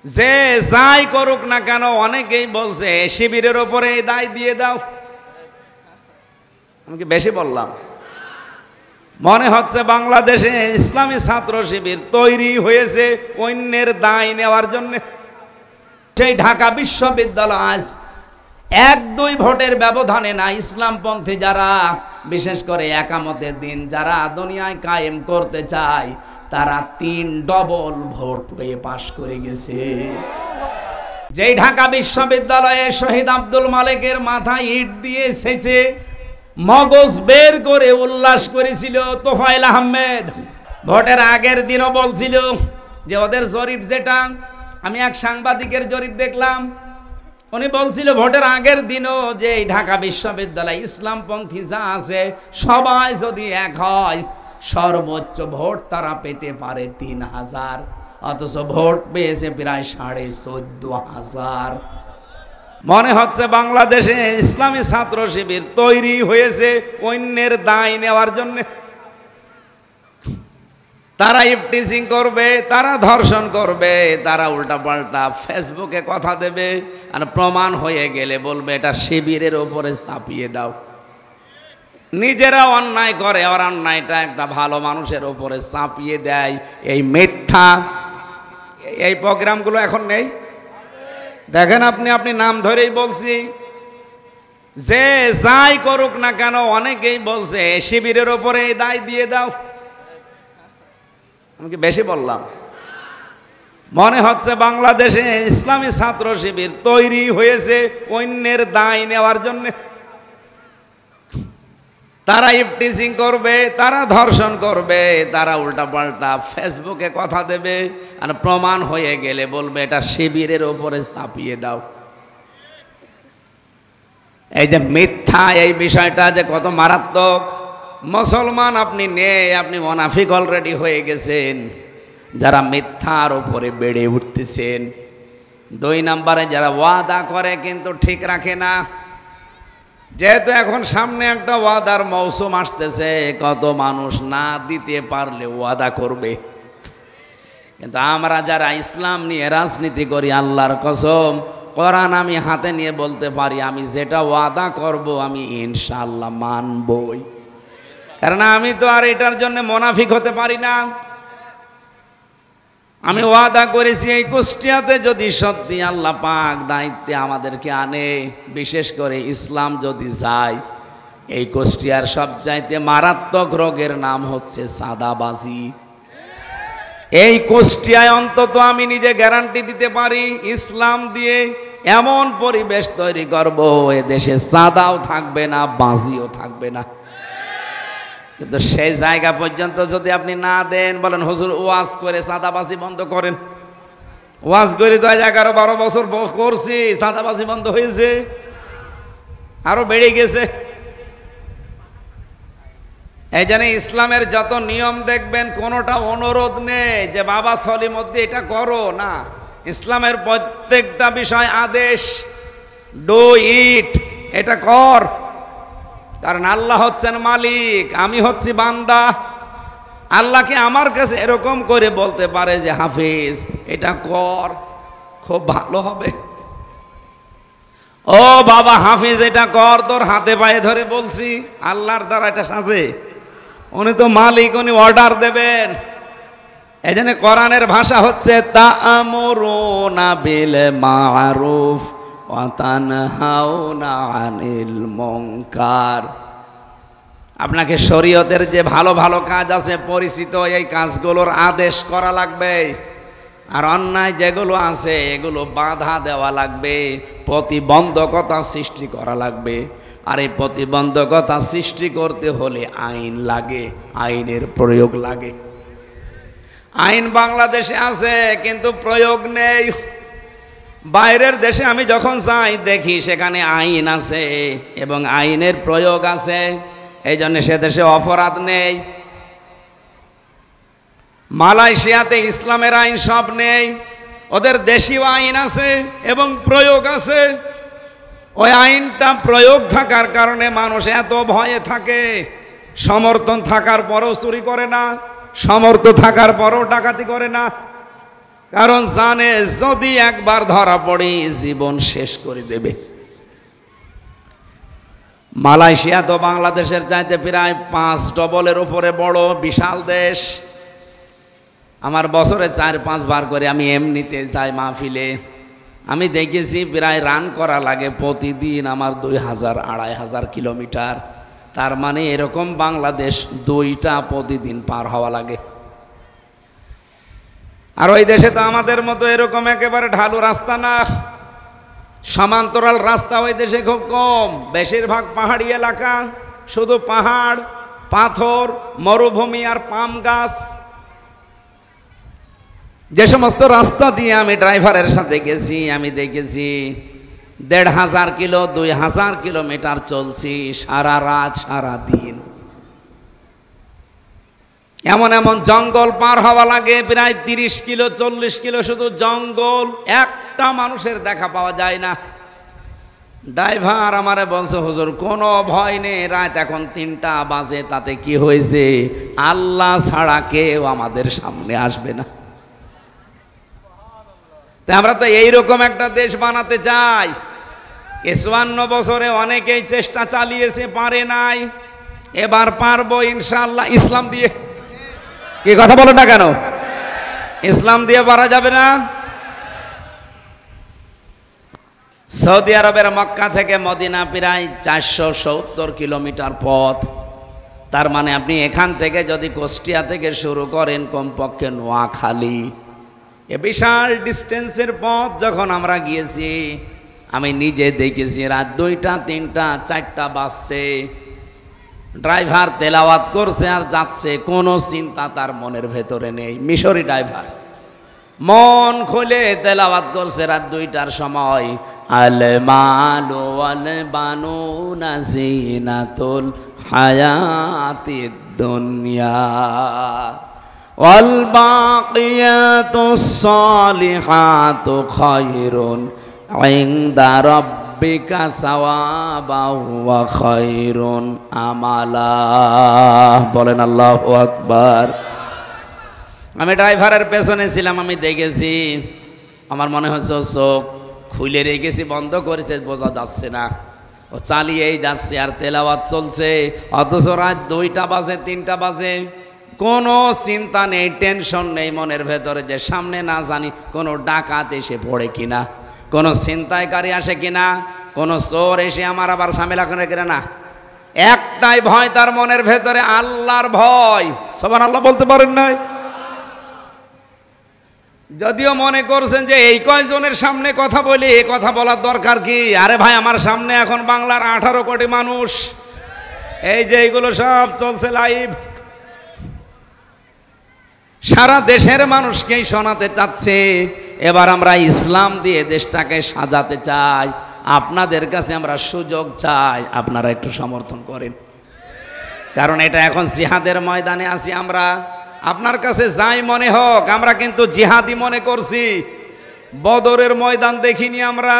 যে যাই করুক না কেন অনেকেই বলছে শিবিরের ওপরে দায় দিয়ে দাও। আমি কি বেশি বললাম? মনে হচ্ছে বাংলাদেশে ইসলামী ছাত্র শিবির তৈরি হয়েছে অন্যের দায় নেওয়ার জন্য। সেই ঢাকা বিশ্ববিদ্যালয় আজ 1-2 ভোটের ব্যবধানে না ইসলামপন্থী যারা, বিশেষ করে একামতের দিন যারা দুনিয়ায় কায়েম করতে চায়, তারা 3 ডবল ভোট পেয়ে পাশ করে গেছে। যেই ঢাকা বিশ্ববিদ্যালয়ে শহীদ আব্দুল মালেকের মাথায় ইট দিয়ে এসেছে, মগজ বের করে উল্লাস করেছিল তোফায়েল আহমেদ। ভোটের আগের দিনও বলছিল যে ওদের জরিপ, যেটা আমি এক সাংবাদিকের জরিপ দেখলাম, উনি বলছিল ভোটের আগের দিনও যে ঢাকা বিশ্ববিদ্যালয় ইসলামপন্থী যা আছে সবাই যদি এক হয়, সর্বোচ্চ ভোট তারা পেতে পারে 3000, অথচ ভোট পেয়েছে প্রায় 14,500। মনে হচ্ছে বাংলাদেশে ইসলামী ছাত্র শিবির তৈরি হয়েছে অন্যের দায় নেওয়ার জন্য। তারা ইফটিজিং করবে, তারা ধর্ষণ করবে, তারা উল্টাপাল্টা ফেসবুকে কথা দেবে, আর প্রমাণ হয়ে গেলে বলবে এটা শিবিরের ওপরে চাপিয়ে দাও। নিজেরা অন্যায় করে আর অন্যায়টা একটা ভালো মানুষের ওপরে চাপিয়ে দেয়। এই মিথ্যা, এই প্রোগ্রামগুলো এখন নেই। দেখেন আপনি নাম ধরেই বলছি, যে যাই করুক না কেন অনেকেই বলছে শিবিরের ওপরে দায় দিয়ে দাও। আমি কি বেশি বললাম? মনে হচ্ছে বাংলাদেশে ইসলামী ছাত্র শিবির তৈরি হয়েছে অন্যের দায় নেওয়ার জন্য। তারা ইফটিজিং করবে, তারা ধর্ষণ করবে, তারা উল্টাপাল্টা ফেসবুকে কথা দেবে, আর প্রমাণ হয়ে গেলে বলবে এটা শিবিরের ওপরে চাপিয়ে দাও। এই যে মিথ্যা, এই বিষয়টা যে কত মারাত্মক। মুসলমান আপনি নেই, আপনি মুনাফিক অলরেডি হয়ে গেছেন। যারা মিথ্যার উপরে বেড়ে উঠতেছেন। 2 নম্বরে যারা ওয়াদা করে কিন্তু ঠিক রাখে না। যেহেতু এখন সামনে একটা ওয়াদার মৌসুম আসতেছে, কত মানুষ না দিতে পারলে ওয়াদা করবে। কিন্তু আমরা যারা ইসলাম নিয়ে রাজনীতি করি, আল্লাহর কসম, কোরআন আমি হাতে নিয়ে বলতে পারি, আমি যেটা ওয়াদা করব আমি ইনশাআল্লাহ মানবই। কারণ আমি তো আর এটার জন্য মুনাফিক হতে পারি না। আমি ওয়াদা করেছি এই কুষ্টিয়াতে যদি সত্যি আল্লাহ পাক দায়িত্বে আমাদেরকে আনে, বিশেষ করে ইসলাম যদি যায়, এই কুষ্টিয়ার সবচাইতে মারাত্মক রোগের নাম হচ্ছে সাদাবাজি। এই কুষ্টিয়ায় অন্তত আমি নিজে গ্যারান্টি দিতে পারি, ইসলাম দিয়ে এমন পরিবেশ তৈরি করব, এ দেশে সাদাও থাকবে না, বাজিও থাকবে না। কিন্তু সেই জায়গা পর্যন্ত যদি আপনি না দেন, বলেন হুজুর ওয়াজ করে সাদাবাজি বন্ধ করেন। ওয়াজ করে তো 11-12 বছর করছি, সাদাবাজি বন্ধ হয়েছে, আরো বেড়ে গেছে। এই জন্য ইসলামের যত নিয়ম দেখবেন কোনোটা অনুরোধ নেই যে বাবা সলিমদ্দি এটা করো না। ইসলামের প্রত্যেকটা বিষয় আদেশ, ডু ইট, এটা কর। কারণ আল্লাহ হচ্ছেন মালিক, আমি হচ্ছি বান্দা। আল্লাহকে আমার কাছে এরকম করে বলতে পারে যে হাফিজ এটা কর, খুব ভালো হবে। ও বাবা হাফিজ এটা কর, তোর হাতে পায়ে ধরে বলছি, আল্লাহর দ্বারা এটা সাজে। উনি তো মালিক, উনি অর্ডার দেবেন। এই জন্য কোরআনের ভাষা হচ্ছে তা'মুরুনা বিল মা'রুফ ওয়া তানহাউনা আনিল মুনকার। আপনাকে শরীয়তের যে ভালো ভালো কাজ আছে পরিচিত, এই কাজগুলোর আদেশ করা লাগবে। আর অন্যায় যেগুলো আছে এগুলো বাধা দেওয়া লাগবে, প্রতিবন্ধকতা সৃষ্টি করা লাগবে। আর এই প্রতিবন্ধকতা সৃষ্টি করতে হলে আইন লাগে, আইনের প্রয়োগ লাগে। আইন বাংলাদেশে আছে কিন্তু প্রয়োগ নেই। বাইরের দেশে আমি যখন যাই দেখি সেখানে আইন আছে এবং আইনের প্রয়োগ আছে, এই জন্য সে দেশে অপরাধ নেই। মালয়েশিয়াতে ইসলামের আইন সব নেই, ওদের দেশীয় আইন আছে এবং প্রয়োগ আছে। ওই আইনটা প্রয়োগ থাকার কারণে মানুষ এত ভয়ে থাকে, সমর্থন থাকার পরেও চুরি করে না, সমর্থ থাকার পরেও ডাকাতি করে না। কারণ জানে যদি একবার ধরা পড়ি জীবন শেষ করে দেবে। মালয়েশিয়া তো বাংলাদেশের চাইতে প্রায় 5 ডবলের উপরে বড় বিশাল দেশ। আমার বছরে 4-5 বার করে আমি এমনিতে যাই মাহফিলে। আমি দেখেছি প্রায় রান করা লাগে প্রতিদিন আমার 2000-2500 কিলোমিটার। তার মানে এরকম বাংলাদেশ 2টা প্রতিদিন পার হওয়া লাগে। আর ওই দেশে তো আমাদের মতো এরকম একেবারে ঢালু রাস্তা না, সমান্তরাল রাস্তা ওই দেশে খুব কম। বেশিরভাগ পাহাড়ি এলাকা, শুধু পাহাড়, পাথর, মরুভূমি আর পাম গাছ। যে সমস্ত রাস্তা দিয়ে আমি ড্রাইভারের সাথে গেছি, আমি দেখেছি 1500 কিলো 2000 কিলোমিটার চলছি সারা রাত সারা দিন। এমন এমন জঙ্গল পার হওয়া লাগে প্রায় 30 কিলো 40 কিলো শুধু জঙ্গল, একটা মানুষের দেখা পাওয়া যায় না। ড্রাইভার আমারে বলছে, হুজুর কোনো ভয় নেই, রাত এখন 3টা বাজে, তাতে কি হয়েছে, আল্লাহ ছাড়া কেউ আমাদের সামনে আসবে না। তাই আমরা তো এইরকম একটা দেশ বানাতে চাই। 51 বছরে অনেকেই চেষ্টা চালিয়েছে, পারে নাই। এবার পারবো ইনশাআল্লাহ, ইসলাম দিয়ে। কি কথা বলো না কেন? ইসলাম দিয়ে পারা যাবে না? সৌদি আরবের মক্কা থেকে মদিনা প্রায় 470 কিলোমিটার পথ। তার মানে আপনি এখান থেকে যদি কুষ্টিয়া থেকে শুরু করেন কমপক্ষে নোয়াখালী, এ বিশাল ডিস্টেন্সের পথ যখন আমরা গিয়েছি, আমি নিজে দেখেছি রাত 2টা 3টা 4টা বাজছে, ড্রাইভার তেলাওয়াত করছে আর যাচ্ছে, কোনো চিন্তা তার মনের ভেতরে নেই। মিশরি ড্রাইভার মন খুলে তেলাওয়াত করছে রাত 2টার সময়, আল মালু ওয়াল বানুনা জিনাতুল হায়াতিদ দুনিয়া ওয়াল বাকিয়াতুস সালিহাতু খায়রুন ইনদা রাব্বিকা সাওয়াবাও ওয়া খায়রুন আমালা। বলেন আল্লাহু আকবার। আমি ড্রাইভারের পেছনে ছিলাম, আমি দেখেছি, আমার মনে হচ্ছে চোখ খুলে রেখেছি, বন্ধ করেছে, বোঝা যাচ্ছে না, ও চালিয়েই যাচ্ছে আর তেলাওয়াত চলছে। অথচ রাত 2টা বাজে 3টা বাজে, কোনো চিন্তা নেই, টেনশন নেই মনের ভেতরে যে সামনে না জানি কোনো ডাকাত এসে পড়ে কিনা, কোনো ছিনতাইকারী আসে কিনা, কোনো চোর এসে আমার আবার ঝামেলা করে কিনা। না, একটাই ভয় তার মনের ভেতরে, আল্লাহর ভয়। সুবহানাল্লাহ বলতে পারেন নাই? যদিও মনে করছেন যে এই কয়জনের সামনে কথা বলি, এই কথা বলার দরকার কি? আরে ভাই, আমার সামনে এখন বাংলার 18 কোটি মানুষ, এই যে এইগুলো সব চলছে লাইভ, সারা দেশের মানুষকেই শোনাতে চাচ্ছে। এবার আমরা ইসলাম দিয়ে দেশটাকে সাজাতে চাই। আপনাদের কাছে আমরা সুযোগ চাই, আপনারা একটু সমর্থন করেন। কারণ এটা এখন জিহাদের ময়দানে আছি আমরা। আপনার কাছে যাই মনে হোক, আমরা কিন্তু জিহাদি মনে করছি। বদরের ময়দান দেখিনি আমরা,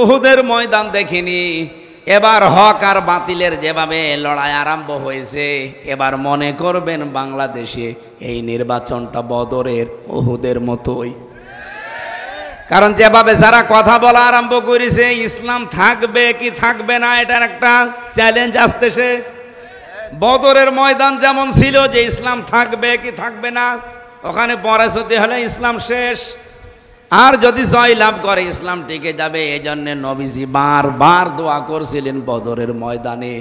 উহুদের ময়দান দেখিনি। এবার হক আর বাতিলের যেভাবে লড়াই আরম্ভ হয়েছে, এবার মনে করবেন বাংলাদেশে এই নির্বাচনটা বদরের উহুদের মতোই। কারণ যেভাবে যারা কথা বলা আরম্ভ করেছে, ইসলাম থাকবে কি থাকবে না এটার একটা চ্যালেঞ্জ আসতেছে। বদরের ময়দান যেমন ছিল যে ইসলাম থাকবে কি থাকবে না, ওখানে পরাজয় হলে ইসলাম শেষ, আর যদি জয় লাভ করে ইসলাম টিকে যাবে। এই জন্য নবীজি বারবার দোয়া করছিলেন বদরের ময়দানে,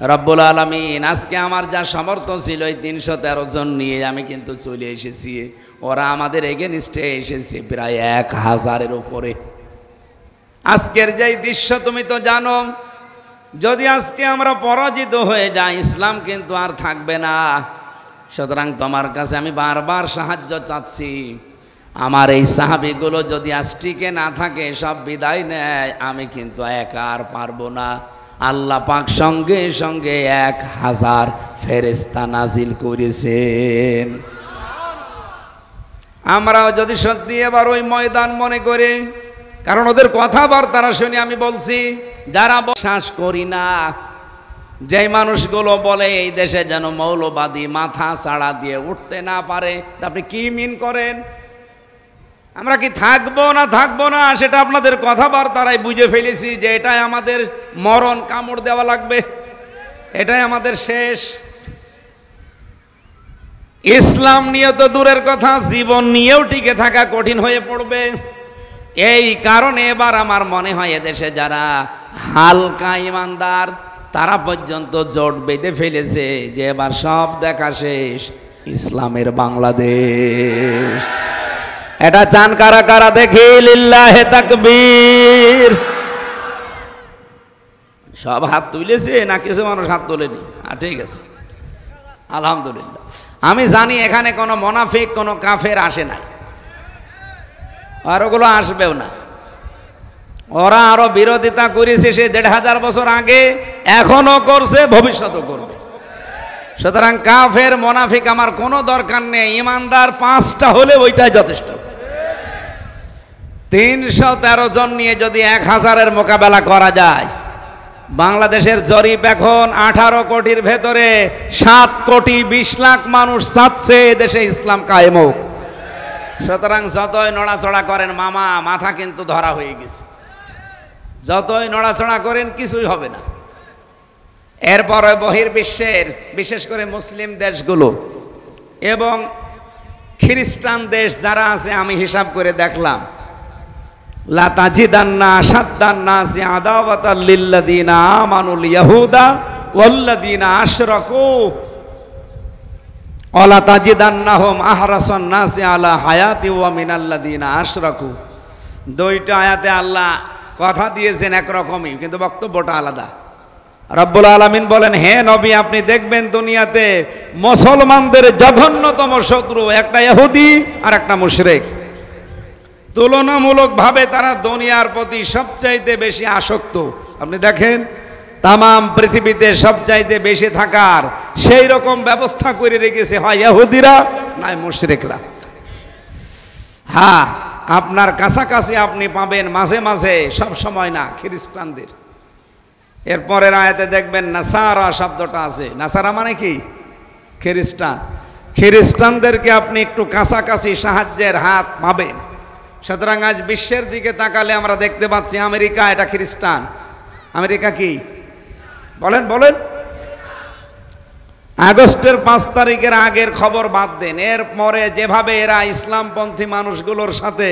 রব্বুল আলামিন আজকে আমার যা সামর্থ্য ছিল এই 313 জন নিয়ে আমি কিন্তু চলে এসেছি, ওরা আমাদের এগেনস্টে এসেছে প্রায় 1000-এর উপরে। আজকের যেই দৃশ্য তুমি তো জানো, যদি আজকে আমরা পরাজিত হয়ে যাই ইসলাম কিন্তু আর থাকবে না। সুতরাং তোমার কাছে আমি বারবার সাহায্য চাচ্ছি। আমার এই সাহাবীগুলো যদি আজ টিকে না থাকে, সব বিদায় নেয়, আমি কিন্তু একা আর পারবো না। আল্লাহ পাক সঙ্গে সঙ্গে 1000 ফেরেশতা নাজিল করেছেন। আমরাও যদি সত্যি এবার ওই ময়দান মনে করে, কারণ ওদের কথাবার্তা শুনে আমি বলছি, যারা বিশ্বাস করি না, যে মানুষগুলো বলে এই দেশে যেন মৌলবাদী মাথা ছাড়া দিয়ে উঠতে না পারে, আপনি কি মিন করেন? আমরা কি থাকবো না সেটা আপনাদের কথাবার্তারাই বুঝে ফেলেছি যে এটাই আমাদের মরণ, কামড় দেওয়া লাগবে, এটাই আমাদের শেষ। ইসলাম নিয়ে তো দূরের কথা, জীবন নিয়েও টিকে থাকা কঠিন হয়ে পড়বে। এই কারণে এবার আমার মনে হয় এদেশে যারা হালকা ইমানদার তারা পর্যন্ত জোট বেঁধে ফেলেছে যে এবার সব দেখা শেষ, ইসলামের বাংলাদেশ। এটা চান কারা কারা দেখি? লিল্লাহে তাকবীর। সব হাত তুলেছে না কিছু মানুষ হাত তোলেনি? ঠিক আছে, আলহামদুলিল্লাহ। আমি জানি এখানে কোনো মোনাফিক, কোনো কাফের আসে নাই, আর ওগুলো আসবেও না। ওরা আরো বিরোধিতা করেছে সে 1500 বছর আগে, এখনো করছে, ভবিষ্যতেও করবে। সুতরাং কাফের মোনাফিক আমার কোনো দরকার নেই, ইমানদার 5টা হলে ওইটাই যথেষ্ট। 313 জন নিয়ে যদি 1000-এর মোকাবেলা করা যায়, বাংলাদেশের জরিপ এখন 18 কোটির ভেতরে 7 কোটি 20 লাখ মানুষ চাচ্ছে দেশে ইসলাম কায়েম হোক। সুতরাং যতই নড়াচড়া করেন মামা, মাথা কিন্তু ধরা হয়ে গেছে। যতই নড়াচড়া করেন কিছুই হবে না। এরপরে বহির্বিশ্বের, বিশেষ করে মুসলিম দেশগুলো এবং খ্রিস্টান দেশ যারা আছে, আমি হিসাব করে দেখলাম, লা তাজিদান্না আশাদ্দান নাসি আদাওয়াতাল লিল্লাযিনা আমানুল ইয়াহুদা ওয়াল্লাযিনা আশরাকু ওয়ালা তাজিদান্নাহুম আহরাসান নাসি আলা হায়াতি ওয়া মিনাল্লাযিনা আশরাকু। 2টা আয়াতে আল্লাহ কথা দিয়েছেন একরকমই, কিন্তু বক্তব্যটা আলাদা। রব্বুল আলামিন বলেন, হে নবী আপনি দেখবেন দুনিয়াতে মুসলমানদের জঘন্যতম শত্রু একটা ইহুদি আর একটা মুশরিক। তুলনামূলকভাবে তারা দুনিয়ার প্রতি সবচাইতে বেশি আসক্ত। আপনি দেখেন তামাম পৃথিবীতে সবচাইতে বেশি থাকার সেই রকম ব্যবস্থা করে রেখেছে হয় ইহুদিরা নয় মুশরিকরা। হ্যাঁ, আপনার কাছাকাছি আপনি পাবেন মাঝে মাঝে, সব সময় না, খ্রিস্টানদের। এরপরের আয়াতে দেখবেন নাসারা শব্দটা আছে। নাসারা মানে কি? খ্রিস্টান। খ্রিস্টানদেরকে আপনি একটু কাছাকাছি সাহায্যের হাত পাবেন। সুতরাং আজ বিশ্বের দিকে তাকালে আমরা দেখতে পাচ্ছি আমেরিকা এটা খ্রিস্টান। আমেরিকা কি বলেন বলেন? আগস্টের 5 তারিখের আগের খবর বাদ দেন, এরপরে যেভাবে এরা ইসলামপন্থী মানুষগুলোর সাথে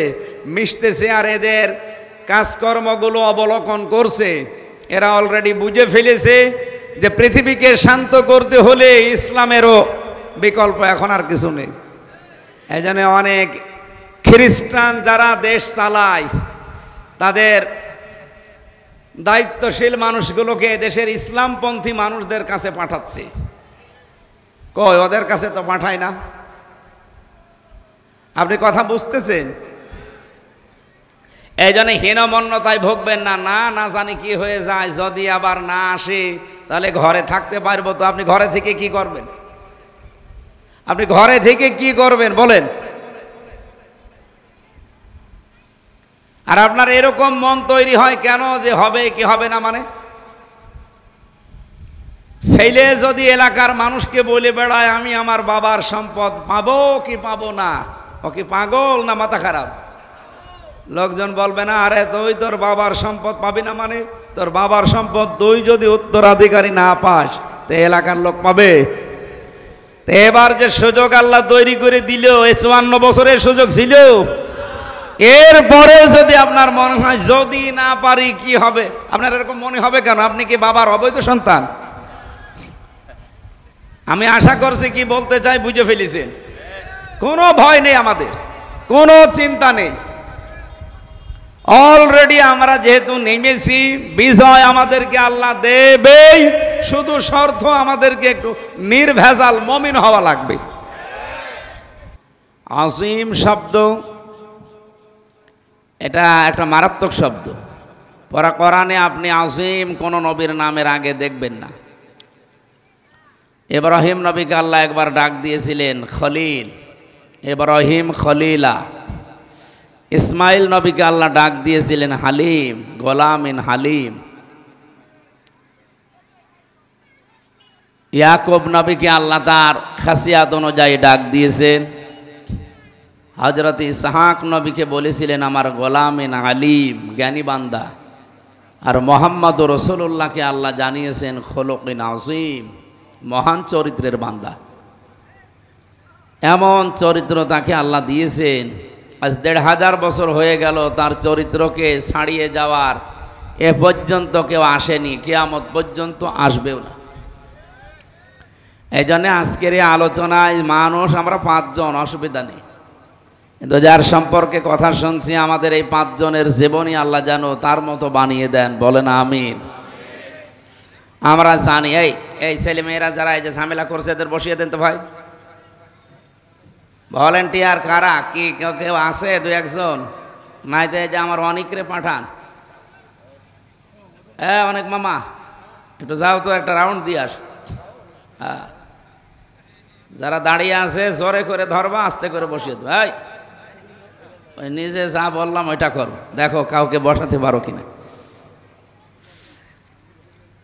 মিশতেছে আর এদের কাজকর্মগুলো অবলোকন করছে, এরা অলরেডি বুঝে ফেলেছে যে পৃথিবীকে শান্ত করতে হলে ইসলামেরও বিকল্প এখন আর কিছু নেই। এই জন্য অনেক খ্রিস্টান যারা দেশ চালায় তাদের দায়িত্বশীল মানুষগুলোকে দেশের ইসলামপন্থী মানুষদের কাছে পাঠাচ্ছে। কই, ওদের কাছে তো পাঠায় না। আপনি কথা বুঝতেছেন? এই জন্য হীনমন্যতায় ভুগবেন না। না না জানি কি হয়ে যায়, যদি আবার না আসে তাহলে ঘরে থাকতে পারবো তো। আপনি ঘরে থেকে কি করবেন? আপনি ঘরে থেকে কি করবেন বলেন? আর আপনার এরকম মন তৈরি হয় কেন যে হবে কি হবে না? মানে ছেলে যদি এলাকার মানুষকে বলে বেড়ায় আমি আমার বাবার সম্পদ পাবো কি পাবো না, ও কি পাগল না মাথা খারাপ? লোকজন বলবে না, আরে তুই তোর বাবার সম্পদ পাবি না মানে? তোর বাবার সম্পদ তুই যদি উত্তরাধিকারী না পাস তো এলাকার লোক পাবে? তো এবার যে সুযোগ আল্লাহ তৈরি করে দিল, 54 বছরের সুযোগ ছিল, এরপরে যদি আপনার মনে হয় যদি না পারি কি হবে, আপনার এরকম মনে হবে কেন? আপনি কি বাবার অবৈধ সন্তান? আমি আশা করছি কি বলতে চাই বুঝে ফেলেছেন। কোনো ভয় নেই, আমাদের কোনো চিন্তা নেই। অলরেডি আমরা যেহেতু নেমেছি, বিজয় আমাদেরকে আল্লাহ দেবেই, শুধু শর্ত আমাদেরকে একটু নির্ভেজাল মুমিন হওয়া লাগবে। আজিম শব্দ এটা একটা মারাত্মক শব্দ। পরা কোরআনে আপনি আজিম কোন নবীর নামের আগে দেখবেন না। ইব্রাহিম নবীকে আল্লাহ একবার ডাক দিয়েছিলেন খলিল, ইব্রাহিম খলিলা। ইসমাইল নবীকে আল্লাহ ডাক দিয়েছিলেন হালিম, গোলামিন হালিম। ইয়াকুব নবীকে আল্লাহ তার খাসিয়াত অনুযায়ী ডাক দিয়েছেন হযরত ইসহাক নবীকে বলেছিলেন আমার গোলামিন আলিম, জ্ঞানী বান্দা। আর মুহাম্মদুর রাসূলুল্লাহকে আল্লাহ জানিয়েছেন খুলুকিন আযীম, মহান চরিত্রের বান্দা। এমন চরিত্র তাকে আল্লাহ দিয়েছেন, আজ ১৫০০ বছর হয়ে গেল তার চরিত্রকে ছাড়িয়ে যাওয়ার এ পর্যন্ত কেউ আসেনি, কিয়ামত পর্যন্ত আসবেও না। এই জন্যে আজকের এই আলোচনায় মানুষ আমরা ৫ জন, অসুবিধা নেই, কিন্তু যার সম্পর্কে কথা শুনছি আমাদের এই ৫ জনের জীবনী আল্লাহ যেন তার মতো বানিয়ে দেন, বলেন আমিন। আমরা জানি এই ছেলে মেয়েরা যারা এই যে ঝামেলা করছে এদের বসিয়ে দেন তো ভাই। ভলেন্টিয়ার কারা, কি কেউ আছে? ২-১ জন নাই তো এই যে আমার অনেকরে পাঠান। অনেক মামা একটু যাও তো, একটা রাউন্ড দিয়ে আস। হ্যাঁ, যারা দাঁড়িয়ে আছে জোরে করে ধরবা, আস্তে করে বসিয়ে দেবো। ওই নিজে যা বললাম ওইটা করো, দেখো কাউকে বসাতে পারো কিনা।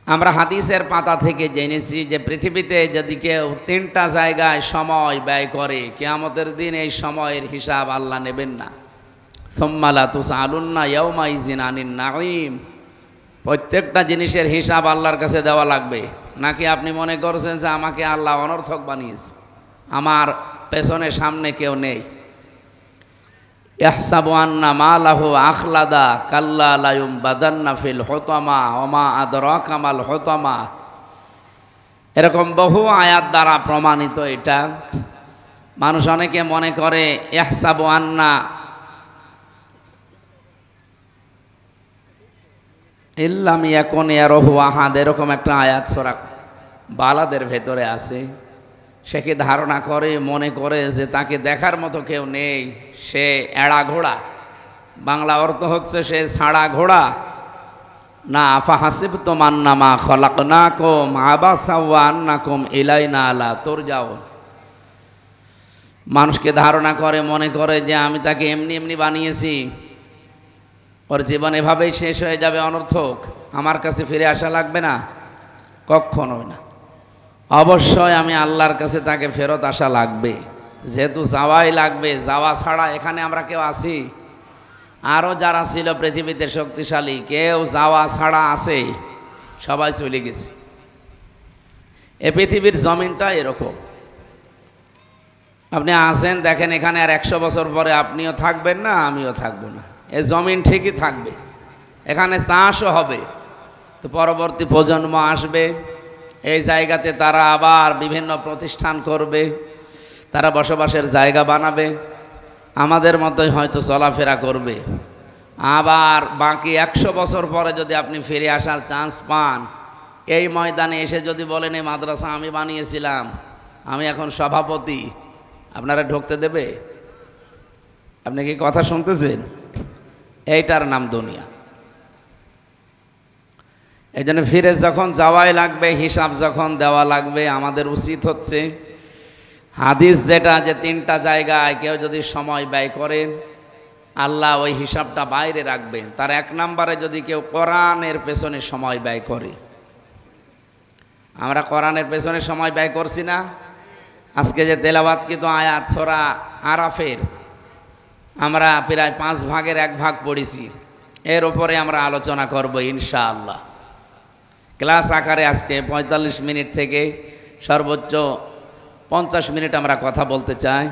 আমরা হাদিসের পাতা থেকে জেনেছি যে পৃথিবীতে যদি কেউ ৩টা জায়গায় সময় ব্যয় করে, কিয়ামতের দিন এই সময়ের হিসাব আল্লাহ নেবেন না। সুম্মা লা তুসআলুন্না ইয়াওমাইযিন আনিন নাঈম, প্রত্যেকটা জিনিসের হিসাব আল্লাহর কাছে দেওয়া লাগবে। নাকি আপনি মনে করছেন যে আমাকে আল্লাহ অনর্থক বানিয়েছে, আমার পেছনে সামনে কেউ নেই? ইয়াহসাবু আন্না মালাহু আখলাদা কাল্লা লা ইউমবাদান্না ফিল হুতামা ওয়া মা আদরাকা মাল হুতামা। এরকম বহু আয়াত দ্বারা প্রমাণিত এটা। মানুষ অনেকে মনে করে ইয়াহসাবু আন্না ইল্লাম ইয়াকুন ইয়ারাহু আহাদ, এরকম একটা আয়াত সূরা বালাদের ভেতরে আছে। সে কি ধারণা করে, মনে করে যে তাকে দেখার মতো কেউ নেই, সে এড়া ঘোড়া। বাংলা অর্থ হচ্ছে সে ছাড়া ঘোড়া। না আফা হাসিবতুম আন্নামা খলাকনাকুম আবাসা ওয়া আন্নাকুম ইলাইনা লা তুরজাউন। মানুষকে ধারণা করে, মনে করে যে আমি তাকে এমনি এমনি বানিয়েছি, ওর জীবন এভাবেই শেষ হয়ে যাবে, অনর্থক, আমার কাছে ফিরে আসা লাগবে না। কখনোই না। অবশ্যই আমি আল্লাহর কাছে তাকে ফেরত আসা লাগবে, যেহেতু যাওয়াই লাগবে। যাওয়া ছাড়া এখানে আমরা কেউ আছি? আরও যারা ছিল পৃথিবীতে শক্তিশালী, কেউ যাওয়া ছাড়া আছে? সবাই চলে গেছে। এ পৃথিবীর জমিনটা এরকম। আপনি আসেন, দেখেন এখানে আর ১০০ বছর পরে আপনিও থাকবেন না, আমিও থাকবো না। এ জমিন ঠিকই থাকবে, এখানে চাষও হবে, তো পরবর্তী প্রজন্ম আসবে, এই জায়গাতে তারা আবার বিভিন্ন প্রতিষ্ঠান করবে, তারা বসবাসের জায়গা বানাবে, আমাদের মতোই হয়তো চলাফেরা করবে। আবার বাকি ১০০ বছর পরে যদি আপনি ফিরে আসার চান্স পান, এই ময়দানে এসে যদি বলেন এই মাদ্রাসা আমি বানিয়েছিলাম, আমি এখন সভাপতি, আপনারা ঢুকতে দেবে? আপনি কি কথা শুনতেছেন? এইটার নাম দুনিয়া। এই জন্য ফিরে যখন যাওয়াই লাগবে, হিসাব যখন দেওয়া লাগবে, আমাদের উচিত হচ্ছে হাদিস যেটা, যে ৩টা জায়গায় কেউ যদি সময় ব্যয় করেন, আল্লাহ ওই হিসাবটা বাইরে রাখবেন। তার ১ নম্বরে যদি কেউ কোরআনের পেছনে সময় ব্যয় করে। আমরা কোরআনের পেছনে সময় ব্যয় করছি না? আজকে যে তেলাওয়াতকৃত আয়াত সূরা আরাফের আমরা প্রায় ৫ ভাগের ১ ভাগ পড়েছি, এর উপরে আমরা আলোচনা করব ইনশাআল্লাহ। ক্লাস আকারে আজকে ৪৫ মিনিট থেকে সর্বোচ্চ ৫০ মিনিট আমরা কথা বলতে চাই,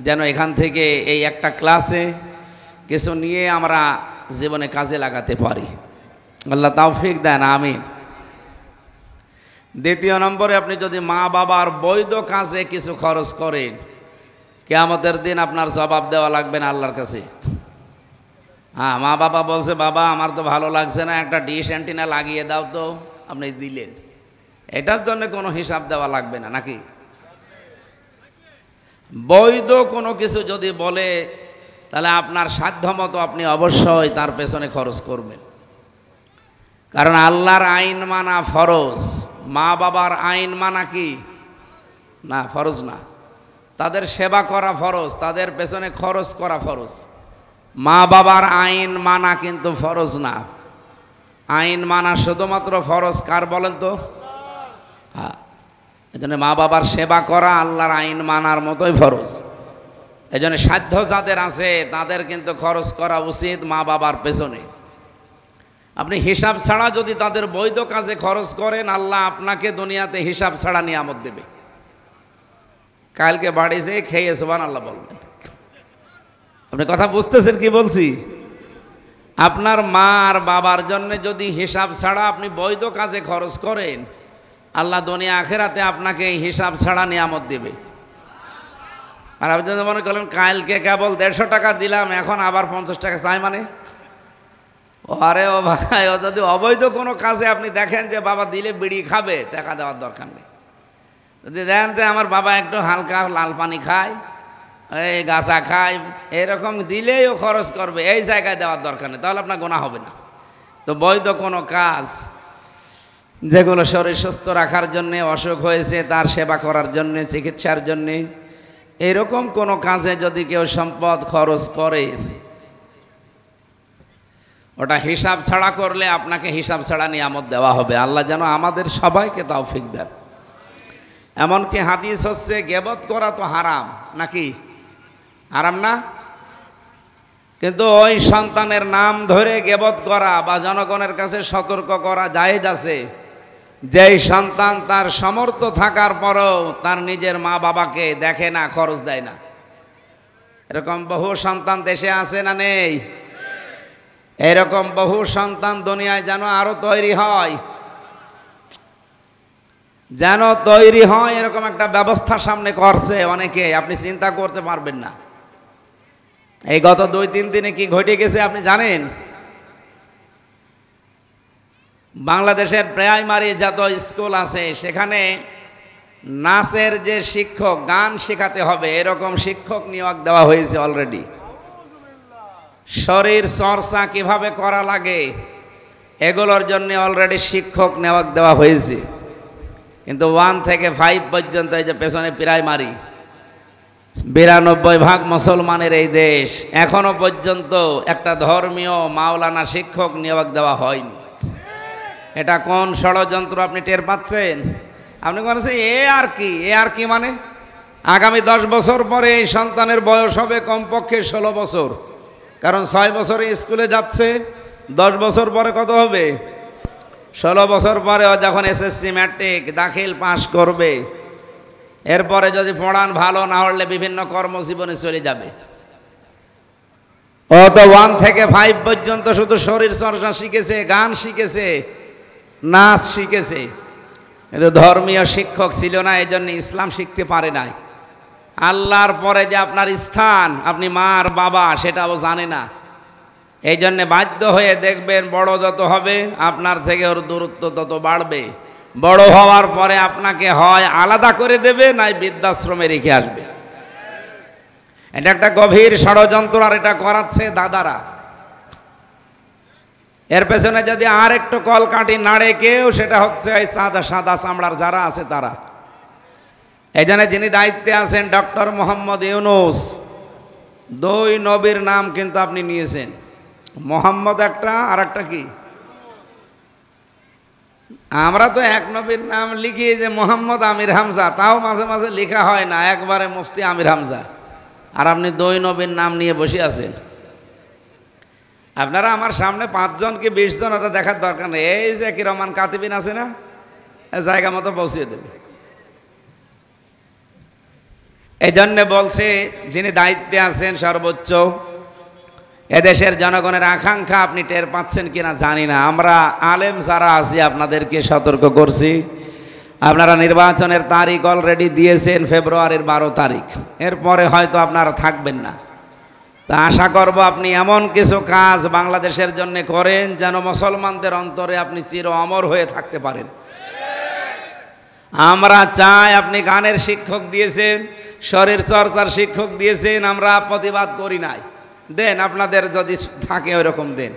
যেন এখান থেকে এই একটা ক্লাসে কিছু নিয়ে আমরা জীবনে কাজে লাগাতে পারি। আল্লাহ তৌফিক দেন, আমিন। দ্বিতীয় নম্বরে, আপনি যদি মা বাবার বৈধ কাজে কিছু খরচ করেন, কিয়ামতের দিন আপনার জবাব দেওয়া লাগবে না আল্লাহর কাছে। হ্যাঁ, মা বাবা বলছে বাবা আমার তো ভালো লাগছে না, একটা ডিশ অ্যান্টিনা লাগিয়ে দাও, তো আপনি দিলেন, এটার জন্য কোনো হিসাব দেওয়া লাগবে না নাকি? বৈধ কোনো কিছু যদি বলে, তাহলে আপনার সাধ্যমতো আপনি অবশ্যই তার পেছনে খরচ করবেন। কারণ আল্লাহর আইন মানা ফরজ, মা বাবার আইন মানা কি না? ফরজ না। তাদের সেবা করা ফরজ, তাদের পেছনে খরচ করা ফরজ। মা বাবার আইন মানা কিন্তু ফরজ না। আইন মানা শুধুমাত্র ফরজ কার বলেন তো? হ্যাঁ, এই জন্য মা বাবার সেবা করা আল্লাহর আইন মানার মতোই ফরজ। এই জন্য সাধ্য যাদের আছে তাদের কিন্তু খরচ করা উচিত মা বাবার পেছনে। আপনি হিসাব ছাড়া যদি তাদের বৈধ কাজে খরচ করেন, আল্লাহ আপনাকে দুনিয়াতে হিসাব ছাড়া নিয়ামত দেবে। কালকে বাড়ি যেয়ে খেয়ে সুবহানাল্লাহ বলবেন। আপনি কথা বুঝতেছেন কি বলছি? আপনার মা আর বাবার জন্য যদি হিসাব ছাড়া আপনি বৈধ কাজে খরচ করেন, আল্লাহ দুনিয়া আখেরাতে আপনাকে হিসাব ছাড়া নিয়ামত দেবে। আর আপনি যদি মনে করেন কালকে কেবল 150 টাকা দিলাম, এখন আবার 50 টাকা চাই, মানে আরে ও ভাই, ও যদি অবৈধ কোনো কাজে আপনি দেখেন যে বাবা দিলে বিড়ি খাবে, টাকা দেওয়ার দরকার নেই। যদি দেখেন যে আমার বাবা একটু হালকা লাল পানি খায়, এই গাছা খায়, এরকম দিলেই ও খরচ করবে, এই জায়গায় দেওয়ার দরকার নেই, তাহলে আপনার গোনা হবে না। তো বৈধ কোনো কাজ যেগুলো শরীর সুস্থ রাখার জন্যে, অসুখ হয়েছে তার সেবা করার জন্যে, চিকিৎসার জন্যে, এরকম কোনো কাজে যদি কেউ সম্পদ খরচ করে, ওটা হিসাব ছাড়া করলে আপনাকে হিসাব ছাড়া নিয়ামত দেওয়া হবে। আল্লাহ যেন আমাদের সবাইকে তৌফিক দেন। এমনকি হাদিস হচ্ছে গীবত করা তো হারাম, নাকি হারাম না? কিন্তু ওই সন্তানের নাম ধরে গীবত করা বা জনগণের কাছে সতর্ক করা জায়েজ আছে, যেই সন্তান তার সমর্থ থাকার পরও তার নিজের মা বাবাকে দেখে না, খরচ দেয় না। এরকম বহু সন্তান দেশে আছে না নেই? এরকম বহু সন্তান দুনিয়ায় যেন আরো তৈরি হয়, যেন তৈরি হয়, এরকম একটা ব্যবস্থা সামনে করছে অনেকে, আপনি চিন্তা করতে পারবেন না। এই গত 2-3 দিনে কি ঘটে গেছে আপনি জানেন? বাংলাদেশের প্রাইমারি যত স্কুল আছে সেখানে নাচের যে শিক্ষক, গান শেখাতে হবে এরকম শিক্ষক নিয়োগ দেওয়া হয়েছে অলরেডি। শরীর চর্চা কিভাবে করা লাগে এগুলোর জন্য অলরেডি শিক্ষক নিয়োগ দেওয়া হয়েছে। কিন্তু 1 থেকে 5 পর্যন্ত, এই যে পেছনে প্রাইমারি, 92% মুসলমানের এই দেশ, এখনো পর্যন্ত একটা ধর্মীয় মাওলানা শিক্ষক নিয়োগ দেওয়া হয়নি। এটা কোন ষড়যন্ত্র আপনি টের পাচ্ছেন? আপনি বলছেন এ আর কি মানে আগামী 10 বছর পরে এই সন্তানের বয়স হবে কমপক্ষে 16 বছর, কারণ 6 বছরে স্কুলে যাচ্ছে, 10 বছর পরে কত হবে? 16 বছর পরে ও যখন এসএসসি ম্যাট্রিক দাখিল পাশ করবে, এরপরে যদি পড়ান ভালো না হলে বিভিন্ন কর্মজীবনে চলে যাবে। ও তো 1 থেকে 5 পর্যন্ত শুধু শরীর চর্চা শিখেছে, গান শিখেছে, নাচ শিখেছে, কিন্তু ধর্মীয় শিক্ষক ছিল না, এই জন্য ইসলাম শিখতে পারে নাই। আল্লাহর পরে যে আপনার স্থান, আপনি মা আর বাবা, সেটাও জানে না। এই জন্যে বাধ্য হয়ে দেখবেন বড় যত হবে আপনার থেকে ওর দূরত্ব তত বাড়বে। বড় হওয়ার পরে আপনাকে হয় আলাদা করে দেবে, নাই বৃদ্ধাশ্রমে রেখে আসবে। এটা একটা গভীর ষড়যন্ত্র, আর এটা করাচ্ছে দাদারা। এর পেছনে যদি আর একটু কলকাঠি নাড়ে কেউ, সেটা হচ্ছে এই সাদা চামড়ার যারা আছে তারা। এই জন্য যিনি দায়িত্বে আছেন ডক্টর মোহাম্মদ ইউনূস, 2 নবীর নাম কিন্তু আপনি নিয়েছেন, মোহাম্মদ একটা আর একটা কি? আমরা তো 1 নবীর নাম লিখি যে মোহাম্মদ আমির হামজা, তাও মাঝে মাঝে লেখা হয় না, একবারে মুফতি আমির হামজা, আর আপনি 2 নবীর নাম নিয়ে বসে আছেন। আপনারা আমার সামনে 5 জন কি 20 জন, ওটা দেখার দরকার নেই। এই যে কি রহমান কাতিবিন আছে না, জায়গা মতো পৌঁছিয়ে দেবে। এই জন্যে বলছে যিনি দায়িত্বে আছেন সর্বোচ্চ, এদেশের জনগণের আকাঙ্ক্ষা আপনি টের পাচ্ছেন কিনা জানি না। আমরা আলেম যারা আছি আপনাদেরকে সতর্ক করছি, আপনারা নির্বাচনের তারিখ অলরেডি দিয়েছেন ফেব্রুয়ারির 12 তারিখ, এরপরে হয়তো আপনারা থাকবেন না। তা আশা করব আপনি এমন কিছু কাজ বাংলাদেশের জন্য করেন যেন মুসলমানদের অন্তরে আপনি চির অমর হয়ে থাকতে পারেন। আমরা চাই, আপনি গানের শিক্ষক দিয়েছেন, শরীর চর্চার শিক্ষক দিয়েছেন, আমরা প্রতিবাদ করি নাই, দেন আপনাদের যদি থাকে ওইরকম দেন।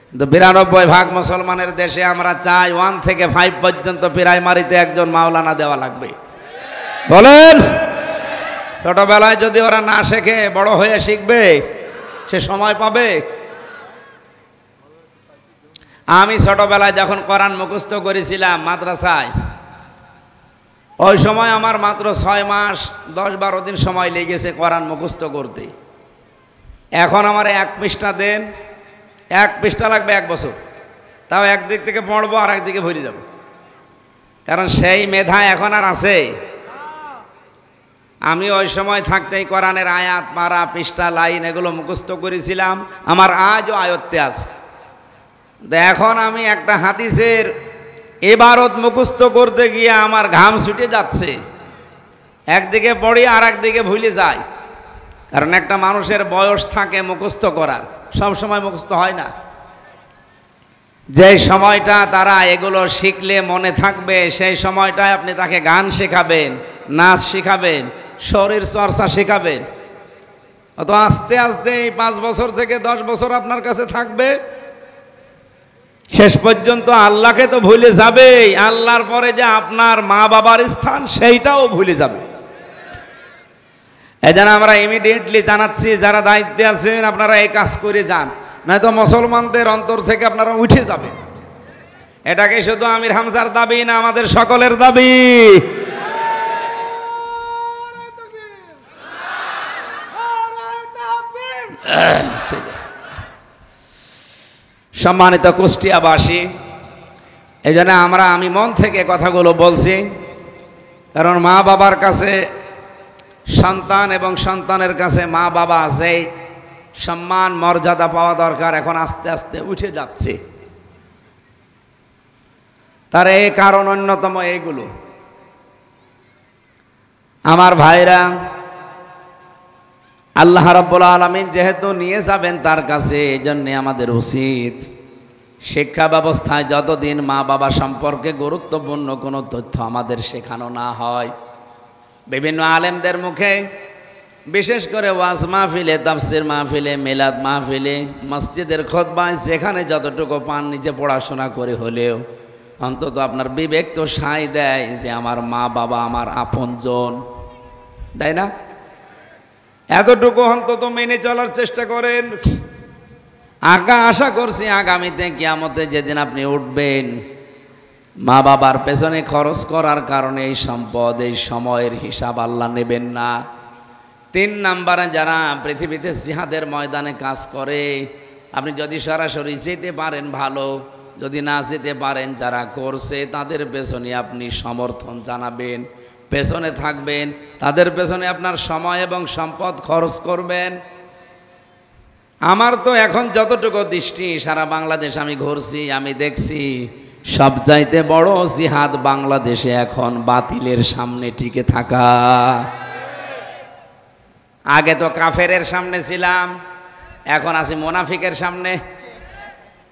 কিন্তু 92% মুসলমানের দেশে আমরা চাই 1 থেকে 5 পর্যন্ত প্রাইমারিতে একজন মাওলানা দেওয়া লাগবে। বলেন, ছোটবেলায় যদি ওরা না শেখে বড় হয়ে শিখবে? সে সময় পাবে? আমি ছোটবেলায় যখন কোরআন মুখস্থ করেছিলাম মাদ্রাসায়, ওই সময় আমার মাত্র 6 মাস 10-12 দিন সময় লেগেছে কোরআন মুখস্থ করতে। এখন আমার 1 পৃষ্ঠা দেন, 1 পৃষ্ঠা লাগবে 1 বছর, তাও একদিক থেকে পড়বো আর একদিকে ভুলে যাব, কারণ সেই মেধা এখন আর আছে? আমি ওই সময় থাকতেই কোরআনের আয়াত পারা পৃষ্ঠা লাইন এগুলো মুখস্থ করেছিলাম, আমার আজও আয়ত্তে আছে। এখন আমি একটা হাদিসের ইবারত মুখস্থ করতে গিয়ে আমার ঘাম ছুটে যাচ্ছে, একদিকে পড়ি আর একদিকে ভুলে যাই, কারণ একটা মানুষের বয়স থাকে মুখস্থ করার, সব সময় মুখস্থ হয় না। যে সময়টা তারা এগুলো শিখলে মনে থাকবে, সেই সময়টায় আপনি তাকে গান শেখাবেন, নাচ শেখাবেন, শরীর চর্চা শেখাবেন। অত আস্তে আস্তে এই 5 বছর থেকে 10 বছর আপনার কাছে থাকবে, শেষ পর্যন্ত আল্লাহকে তো ভুলে যাবেই, আল্লাহর পরে যে আপনার মা বাবার স্থান সেইটাও ভুলে যাবে। এজন্য আমরা ইমিডিয়েটলি জানাচ্ছি, যারা দায়িত্বে আছেন আপনারা এই কাজ করে যান, নয়তো মুসলমানদের অন্তর থেকে আপনারা উঠে যাবেন। এটাকে শুধু আমির হামজার দাবি না, আমাদের সকলের দাবি। ঠিক আছে। সম্মানিত কুষ্টিয়াবাসী, এই জন্য আমি মন থেকে কথাগুলো বলছি, কারণ মা বাবার কাছে সন্তান এবং সন্তানের কাছে মা বাবা যে সম্মান মর্যাদা পাওয়া দরকার এখন আস্তে আস্তে উঠে যাচ্ছে। তার এই কারণ অন্যতম এইগুলো। আমার ভাইরা, আল্লাহ রাব্বুল আলামিন যেহেতু নিয়ে যাবেন তার কাছে, এই জন্যে আমাদের উচিত শিক্ষা ব্যবস্থায় যতদিন মা বাবা সম্পর্কে গুরুত্বপূর্ণ কোনো তথ্য আমাদের শেখানো না হয়, বিভিন্ন আলেমদের মুখে, বিশেষ করে ওয়াজ মাহফিলে, তাফসির মাহফিলে, মিলাদ মাহফিলে, মসজিদের খুতবায়, যেখানে যতটুকু পান নিচে পড়াশোনা করে হলেও অন্তত আপনার বিবেক তো সায় দেয় যে আমার মা বাবা আমার আপনজন, তাই না? এতটুকু অন্তত মেনে চলার চেষ্টা করেন। আশা করছি আগামীতে কিয়ামতে যেদিন আপনি উঠবেন, মা বাবার পেছনে খরচ করার কারণে এই সম্পদ, এই সময়ের হিসাব আল্লাহ নেবেন না। 3 নম্বরে, যারা পৃথিবীতে জিহাদের ময়দানে কাজ করে, আপনি যদি সরাসরি যেতে পারেন ভালো, যদি না যেতে পারেন যারা করছে তাদের পেছনে আপনি সমর্থন জানাবেন, পেছনে থাকবেন, তাদের পেছনে আপনার সময় এবং সম্পদ খরচ করবেন। আমার তো এখন যতটুকু দৃষ্টি, সারা বাংলাদেশ আমি ঘুরছি, আমি দেখছি সবচাইতে বড় জিহাদ বাংলাদেশে এখন বাতিলের সামনে টিকে থাকা। আগে তো কাফেরের সামনে ছিলাম, এখন আছি মুনাফিকের সামনে।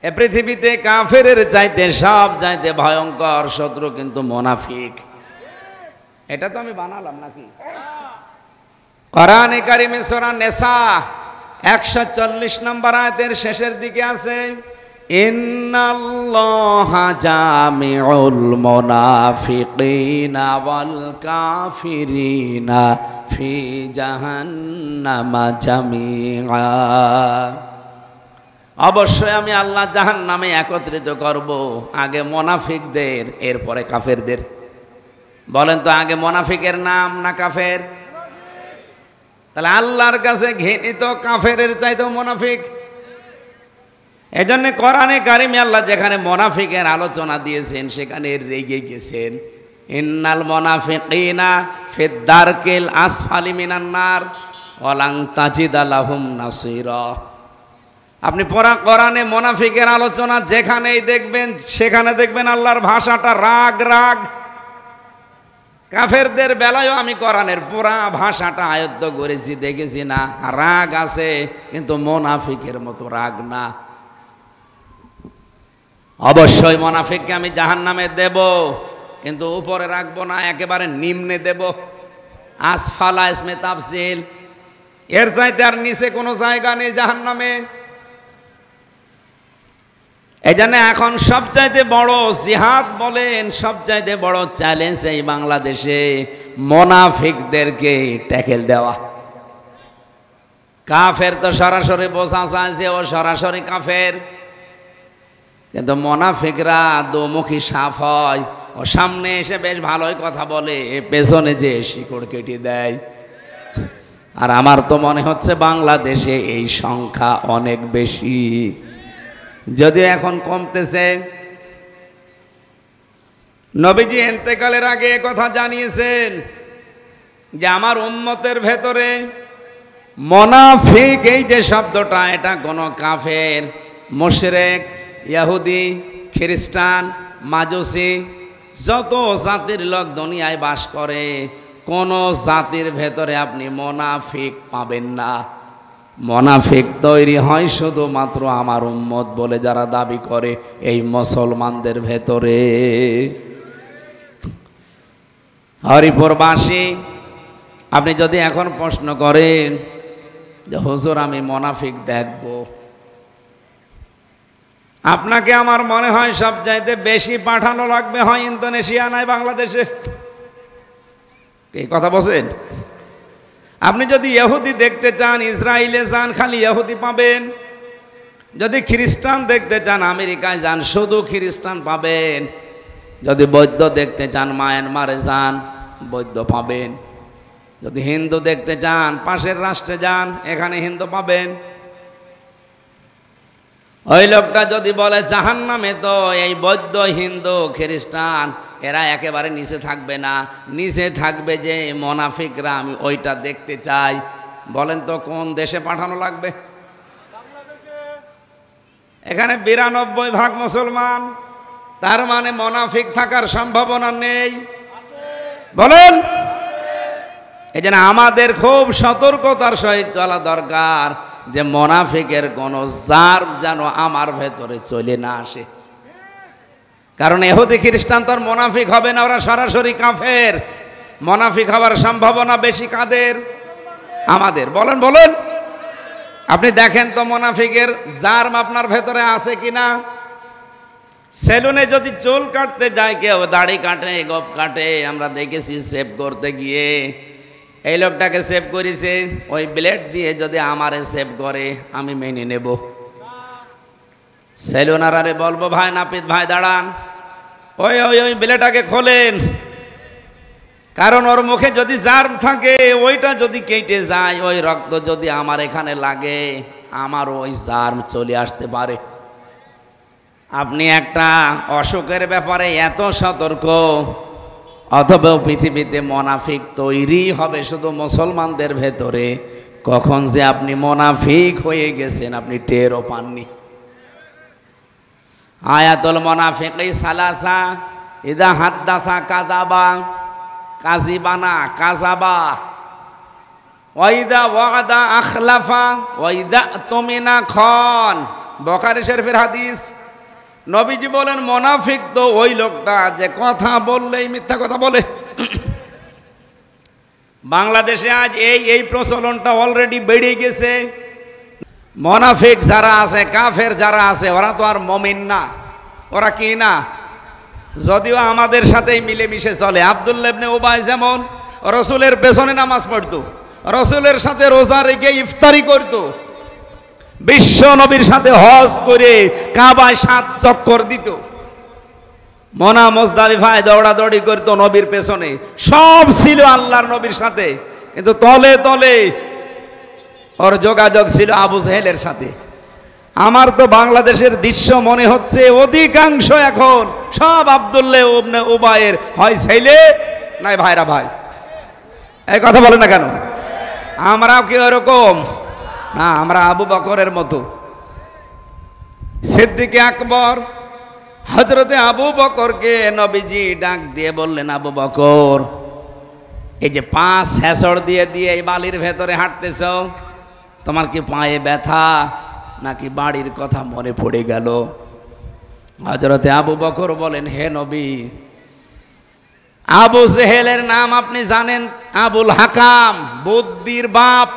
এ পৃথিবীতে কাফেরের চাইতে সব চাইতে ভয়ঙ্কর শত্রু কিন্তু মুনাফিক। এটা তো আমি বানালাম নাকি? কোরআনে কারিমে সূরা নিসা 140 নম্বর আয়াতের শেষের দিকে আছে, ইন্নাল্লাহা জামিউল মুনাফিকিনা ওয়াল কাফিরিনা ফি জাহান্নামা জামিআ। অবশ্যই আমি আল্লাহ জাহান্নামে একত্রিত করব, আগে মুনাফিকদের, এরপরে কাফেরদের। বলেন তো, আগে মুনাফিকের নাম না কাফের? তাহলে আল্লাহর কাছে ঘৃণিত কাফেরের চাইতেও মুনাফিক। এজন্য কোরআনে কারিমে আল্লাহ যেখানে মুনাফিকের আলোচনা দিয়েছেন সেখানে রেগে গেছেন, ইন্নাল মুনাফিকিনা ফিদ দারকিল আসফালি মিনান নার ওয়া লান তাজিদা লাহুম নাসীরা। আপনি পড়া কোরআনে মুনাফিকের আলোচনা যেখানেই দেখবেন সেখানে দেখবেন আল্লাহর ভাষাটা রাগ রাগ। কাফেরদের বেলায়ও আমি কোরআনের পুরা ভাষাটা আয়ত্ত করেছি, দেখেছি না রাগ আছে, কিন্তু মুনাফিকের মতো রাগ না। অবশ্যই মুনাফিককে আমি জাহান্নামে দেব, কিন্তু উপরে রাখবো না, একেবারে নিম্নে দেব। আসফালা ইসমে তাফসিল, এর চাইতে আর নিচে কোনো জায়গা নেই জাহান্নামে। এই জন্য এখন সবচাইতে বড় জিহাদ বলেন, সবচাইতে বড় চ্যালেঞ্জ এই বাংলাদেশে মুনাফিকদেরকে ট্যাকেল দেওয়া। কাফের তো সরাসরি বোঝা যায় যে ও সরাসরি কাফের, কিন্তু মুনাফিকরা দোমুখী সাপ হয়। ও সামনে এসে বেশ ভালোই কথা বলে, পেছনে যে শিকড় কেটে দেয়। আর আমার তো মনে হচ্ছে বাংলাদেশে এই সংখ্যা অনেক বেশি, যদিও এখন কমতেছে। নবীজি ইন্তেকালের আগে কথা জানিয়েছেন যে আমার উম্মতের ভেতরে মুনাফিক এই যে শব্দটা, এটা কোন কাফের, মুশরিক, ইহুদি, খ্রিস্টান, মাজুসি, যত জাতির লোক দুনিয়ায় বাস করে কোন জাতির ভেতরে আপনি মুনাফিক পাবেন না। মুনাফিক তৈরি হয় শুধুমাত্র আমার উম্মত বলে যারা দাবি করে এই মুসলমানদের ভেতরে। হরিপুরবাসী, আপনি যদি এখন প্রশ্ন করেন যে হুজুর আমি মুনাফিক দেখব, আপনাকে আমার মনে হয় সবচাইতে বেশি পাঠানো লাগবে হয় ইন্দোনেশিয়া নয় বাংলাদেশে। এই কথা বলছেন? আপনি যদি ইহুদি দেখতে চান ইসরায়েলে যান, খালি ইহুদি পাবেন। যদি খ্রিস্টান দেখতে চান আমেরিকায় যান, শুধু খ্রিস্টান পাবেন। যদি বৌদ্ধ দেখতে চান মায়ানমারে যান, বৌদ্ধ পাবেন। যদি হিন্দু দেখতে চান পাশের রাষ্ট্রে যান, এখানে হিন্দু পাবেন। ওই লোকটা যদি বলে জাহান্নামে, তো এই বৌদ্ধ, হিন্দু, খ্রিস্টান এরা একেবারে নিচে থাকবে না, নিচে থাকবে যে মুনাফিকরা, আমি ওইটা দেখতে চাই। বলেন তো কোন দেশে পাঠানো লাগবে? এখানে 92% মুসলমান, তার মানে মুনাফিক থাকার সম্ভাবনা নেই। বলেন, এই জন্য আমাদের খুব সতর্কতার সহিত চলা দরকার যে মুনাফিকের কোন জার যেন আমার ভেতরে চলে না আসে। কারণ ইহুদি খ্রিস্টান তো আর মুনাফিক হবে না, ওরা সরাসরি কাফের। মুনাফিক হওয়ার সম্ভাবনা বেশি কাদের? আমাদের। বলেন বলেন, আপনি দেখেন তো মুনাফিকের জার্ম আপনার ভেতরে আছে কিনা। সেলুনে যদি চুল কাটতে যায় কেউ, দাড়ি কাটে, গোপ কাটে, আমরা দেখেছি সেভ করতে গিয়ে এই লোকটাকে সেভ করেছে, ওই ব্লেড দিয়ে যদি আমারে সেভ করে আমি মেনে নেব। সেলুনারে বলবো ভাই নাপিত ভাই দাঁড়ান, ওই ওই ওই ব্লেডটাকে খোলেন, কারণ ওর মুখে যদি জার্ম থাকে ওইটা যদি কেটে যায়, ওই রক্ত যদি আমার এখানে লাগে, আমার ওই জার্ম চলে আসতে পারে। আপনি একটা অসুখের ব্যাপারে এত সতর্ক, অথবা পৃথিবীতে মুনাফিক তৈরি হবে শুধু মুসলমানদের ভেতরে, কখন যে আপনি মুনাফিক হয়ে গেছেন আপনি টেরও পাননি। আয়াতুল মুনাফিকি সালাসা, ইদা হাদ্দাসা কাযাবা, কাযিবানা কাযাবা, ওয়া ইদা ওয়াদা আখলাফা, ওয়া ইদা তুমিনা খান। বুখারী শরীফের হাদিস। নবীজি বলেন মুনাফিক তো ওই লোকটা যে কথা বললেই মিথ্যা কথা বলে। বাংলাদেশে আজ এই প্রচলনটা অলরেডি বেড়ে গেছে। মুনাফিক যারা আছে, কাফের যারা আছে, ওরা তো আর মুমিন না। ওরা কি না? যদিও আমাদের সাথেই মিলেমিশে চলে। আব্দুল্লাহ ইবনে উবাই যেমন রসুলের পেছনে নামাজ পড়তো, রসুলের সাথে রোজা রেখে ইফতারি করতো, বিশ্ব নবীর সাথে হজ করে কাবায় 7 চক্কর দিত, মনা মুজদালিফায় দৌড়াদৌড়ি করতো নবীর পেছনে, সব ছিল আল্লাহর নবীর সাথে। কিন্তু তলে তলে ওর যোগাযোগ ছিল আবু জেহেলের সাথে। আমার তো বাংলাদেশের দৃশ্য মনে হচ্ছে অধিকাংশ এখন সব আব্দুল্লাহ ইবনে উবাইয়ের হয় ছেলে নাই ভাইরা ভাই। এই কথা বলে না কেন? আমরাও কি ওরকম না? আমরা আবু বকরের মতো। সিদ্দিকে আকবর হযরতে আবু বকরকে নবীজি ডাক দিয়ে বললেন, আবু বকর, এই যে 5 হেসড় দিয়ে দিয়ে এই বালির ভেতরে হাঁটতেছ, তোমার কি পায়ে ব্যথা নাকি বাড়ির কথা মনে পড়ে গেল? হযরতে আবু বকর বলেন, হে নবী, আবু জেহেলের নাম আপনি জানেন, আবুল হাকাম, বুদ্ধির বাপ।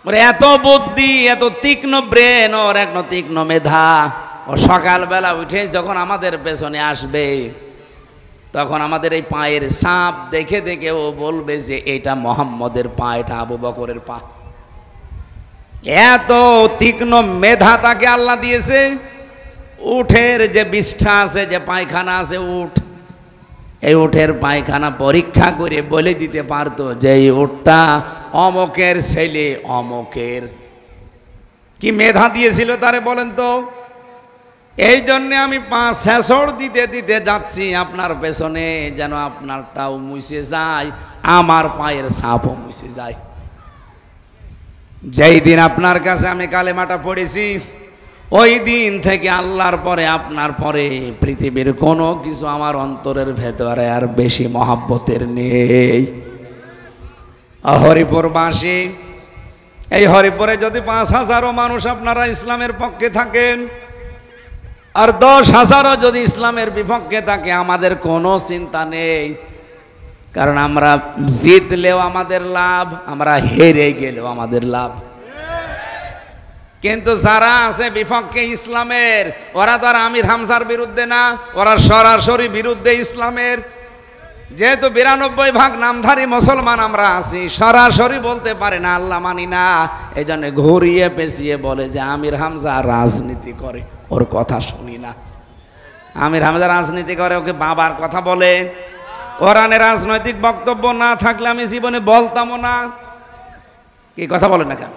ওর এত বুদ্ধি, এত তীক্ষ্ণ ব্রেন, ওর এক তীক্ষ্ণ মেধা। ও সকালবেলা উঠে যখন আমাদের পেছনে আসবে, তখন আমাদের এই পায়ের ছাপ দেখে দেখে ও বলবে যে এটা মোহাম্মদের পা, এটা আবু বকরের পা। এত তীক্ষ্ণ মেধা তাকে আল্লাহ দিয়েছে। উঠের যে বিষ্ঠা আছে, যে পায়খানা আছে, উঠ এই উটের পায়খানা পরীক্ষা করে বলে দিতে পারতো যে এই উটটা অমকের ছেলে অমকের। কি মেধা দিয়েছিল তারে বলেন তো। এই জন্য আমি 5 ছেঁচড় দিতে দিতে যাচ্ছি আপনার পেছনে, যেন আপনারটাও মুছে যায়, আমার পায়ের ছাপও মুছে যায়। যেই দিন আপনার কাছে আমি কালেমাটা পড়েছি, ওই দিন থেকে আল্লাহর পরে আপনার পরে পৃথিবীর কোনো কিছু আমার অন্তরের ভেতরে আর বেশি মহাব্বতের নেই। হরিপুরবাসী, এই হরিপুরে যদি 5,000 মানুষ আপনারা ইসলামের পক্ষে থাকেন আর 10,000 যদি ইসলামের বিপক্ষে থাকে, আমাদের কোনো চিন্তা নেই। কারণ আমরা জিতলেও আমাদের লাভ, আমরা হেরে গেলেও আমাদের লাভ। কিন্তু যারা আছে বিপক্ষে ইসলামের, ওরা তো আর আমির হামজার বিরুদ্ধে না, ওরা সরাসরি বিরুদ্ধে ইসলামের। যেহেতু 92% নামধারী মুসলমান আমরা আছি, সরাসরি বলতে পারে না আল্লাহ মানি না, এই জন্য ঘুরিয়ে পেঁচিয়ে বলে যে আমির হামজা রাজনীতি করে, ওর কথা শুনি না। আমির হামজা রাজনীতি করে, ওকে বাবার কথা বলে। কোরআনে রাজনৈতিক বক্তব্য না থাকলে আমি জীবনে বলতামও না। কি কথা বলেন না কেন?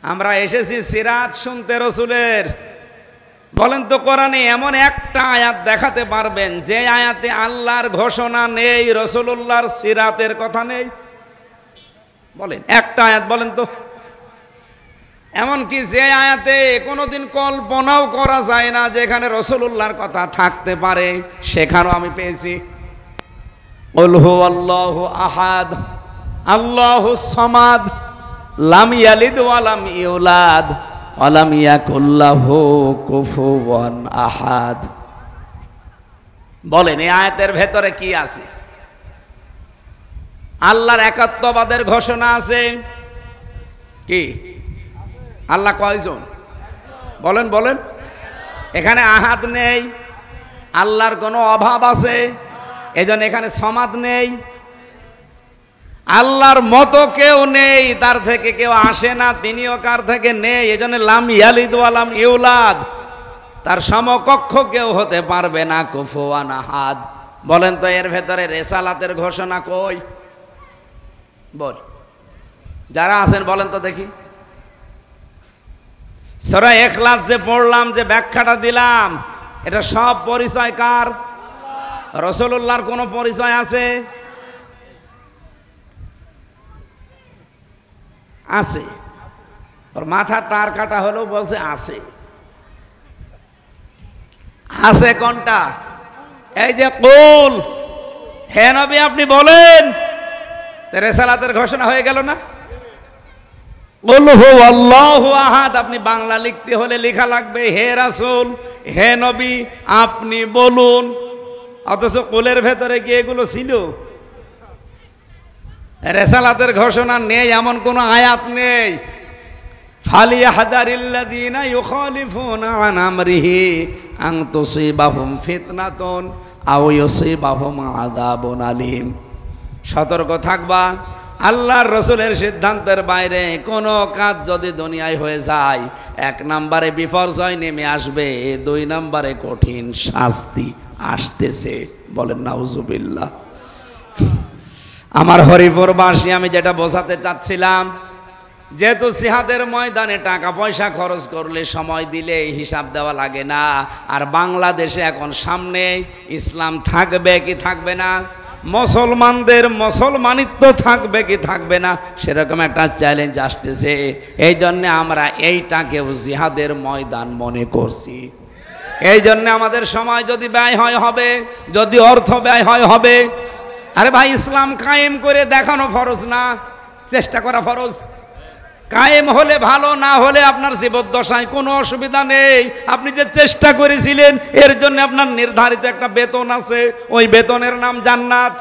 আমরা এসেছি সিরাত শুনতে রসুলের। বলেন তো কোরআনে এমন একটা আয়াত দেখাতে পারবেন যে আয়াতে আল্লাহর ঘোষণা নেই, রসুলুল্লাহর সিরাতের কথা নেই? বলেন একটা আয়াত বলেন তো। এমনকি যে আয়াতে কোনোদিন কল্পনাও করা যায় না যে এখানে রসুলুল্লাহর কথা থাকতে পারে, সেখানেও আমি পেয়েছি। কুল হুয়াল্লাহু আহাদ আল্লাহুস সামাদ লাম ইয়ালিদ ওয়া লাম ইউলাদ ওয়া লাম ইয়াকুল লাহু কুফুওয়ান আহাদ। বলেন এই আয়াতের ভেতরে কি আছে? আল্লাহর একাত্মবাদের ঘোষণা আছে। কি আল্লাহ কয়জন? বলেন বলেন। এখানে আহাদ নেই, আল্লাহর কোনো অভাব আছে, এজন্য এখানে সমাদ নেই। আল্লাহর মতো কেউ নেই, তার থেকে কেউ আসে না, তিনিও কার থেকে নেই, এজন্য লাম ইয়ালিদ ওয়া লাম ইউলাদ, তার সমকক্ষ কেউ হতে পারবে না, কুফুওয়ান আহাদ। বলেন তো এর ভেতরে রেসালাতের ঘোষণা কই? বল, যারা আছেন বলেন তো দেখি। সূরা ইখলাস যে পড়লাম, যে ব্যাখ্যাটা দিলাম, এটা সব পরিচয় কার? রাসূলুল্লাহর কোনো পরিচয় আছে? আছে। ওর মাথা তার কাটা হলেও বলছে আছে। আছে কোনটা? এই যে কুল, হে নবী আপনি বলেন, রেসালাতের ঘোষণা হয়ে গেল না? কুল হুয়াল্লাহু আহাদ আপনি বাংলা লিখতে হলে লেখা লাগবে হে রাসূল, হে নবী আপনি বলুন। অথচ কুলের ভেতরে কি এগুলো ছিল? রেসালাতের ঘোষণা নেই এমন কোন আয়াত নেই। ফালিয়াহদারিল্লাযীনা ইউখালিফুনা আন আমরিহি আন তুসিবাহুম ফিতনাতুন আও ইউসিবাহুম আযাবুন আলীম। সতর্ক থাকবা, আল্লাহর রসুলের সিদ্ধান্তের বাইরে কোনো কাজ যদি দুনিয়ায় হয়ে যায়, 1 নম্বরে বিপর্যয় নেমে আসবে, 2 নম্বরে কঠিন শাস্তি আসতেছে। বলেন নাউজুবিল্লাহ। আমার হরিপুরবাসী, আমি যেটা বোঝাতে চাচ্ছিলাম, যেহেতু জিহাদের ময়দানে টাকা পয়সা খরচ করলে, সময় দিলে হিসাব দেওয়া লাগে না, আর বাংলাদেশে এখন সামনে ইসলাম থাকবে কি থাকবে না, মুসলমানদের মুসলমানিত্ব থাকবে কি থাকবে না, সেরকম একটা চ্যালেঞ্জ আসতেছে। এই জন্যে আমরা এইটাকেও জিহাদের ময়দান মনে করছি। এই জন্যে আমাদের সময় যদি ব্যয় হয় হবে, যদি অর্থ ব্যয় হয় হবে। আরে ভাই, ইসলাম কায়েম করে দেখানো ফরজ না, চেষ্টা করা ফরজ। কায়েম হলে ভালো, না হলে আপনার জীবদ্দশায় কোনো অসুবিধা নেই। আপনি যে চেষ্টা করেছিলেন এর জন্য আপনার নির্ধারিত একটা বেতন আছে, ওই বেতনের নাম জান্নাত।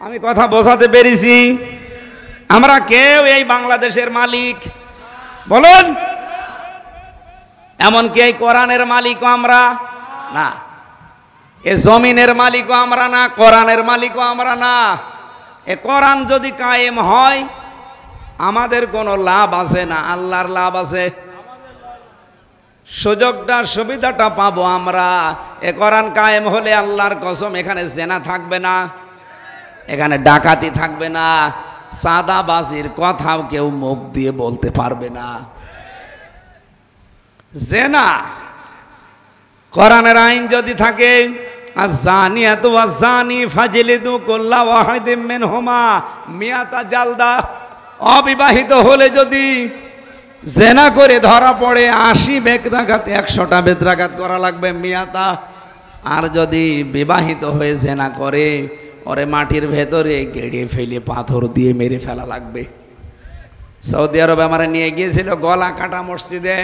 আমি কথা বোঝাতে পেরেছি? আমরা কেউ এই বাংলাদেশের মালিক বলুন, এমনকি এই কোরআনের মালিকও আমরা না, এ জমিনের মালিকও আমরা না, কোরআনের মালিকও আমরা না। এ কোরআন যদি কায়েম হয় আমাদের কোনো লাভ আছে না, আল্লাহর লাভ আছে। সুযোগটা সুবিধাটা পাবো আমরা। এ কোরআন কায়েম হলে আল্লাহর কসম এখানে জেনা থাকবে না, এখানে ডাকাতি থাকবে না, সাদাবাজির কথাও কেউ মুখ দিয়ে বলতে পারবে না। জেনা কোরআনের আইন যদি থাকে, আয-যানিয়াতু ওয়াজ-যানি ফাজলিদু কুল্লা ওয়াহিদিম মিনহুমা মিয়াতা জালদা, অবিবাহিত হলে যদি জেনা করে ধরা পড়ে 80 বেত্রাঘাত, 100টা বেত্রাঘাত করা লাগবে মিয়াতা। আর যদি বিবাহিত হয়ে জেনা করে ওরে মাটির ভেতরে গেড়ে ফেলে পাথর দিয়ে মেরে ফেলা লাগবে। সৌদি আরবে আমরা নিয়ে গিয়েছিল গলা কাটা মসজিদে,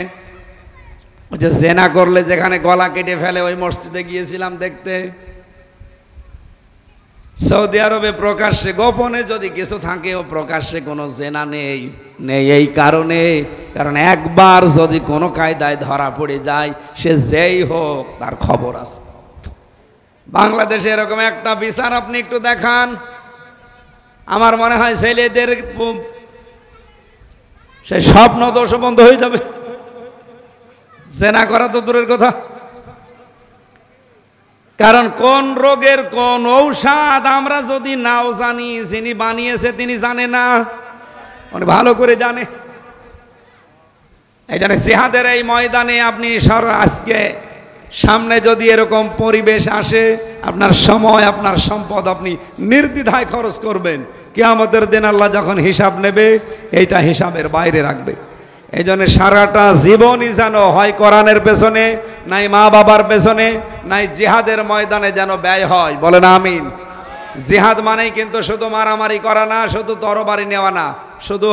ওই যে জেনা করলে যেখানে গলা কেটে ফেলে ওই মসজিদে গিয়েছিলাম দেখতে। সৌদি আরবে প্রকাশ্যে গোপনে যদি কিছু থাকে, ও প্রকাশ্যে কোনো জেনা নেই এই কারণ একবার যদি কোনো কায়দায় ধরা পড়ে যায়, সে যেই হোক তার খবর আছে। বাংলাদেশে এরকম একটা বিচার আপনি একটু দেখান, আমার মনে হয় ছেলেদের সে স্বপ্ন দোষ বন্ধ হয়ে যাবে। জেনা করা তো দূরের কথা, কারণ কোন রোগের কোন ঔষধ আমরা যদি নাও জানি, যিনি বানিয়েছে তিনি জানে না, উনি ভালো করে জানে। এই জন্য জিহাদের এই ময়দানে আপনি আজকে সামনে যদি এরকম পরিবেশ আসে, আপনার সময় আপনার সম্পদ আপনি নির্দ্বিধায় খরচ করবেন। কিয়ামতের দিন আল্লাহ যখন হিসাব নেবে, এইটা হিসাবের বাইরে রাখবে। এই জন্য সারাটা জীবনই যেন হয় কোরআনের পেছনে, নাই মা বাবার পেছনে, নাই জিহাদের ময়দানে যেন ব্যয় হয়। বলেন আমিন। জিহাদ মানেই কিন্তু শুধু মারামারি করা না, শুধু তরবারি নেওয়া না, শুধু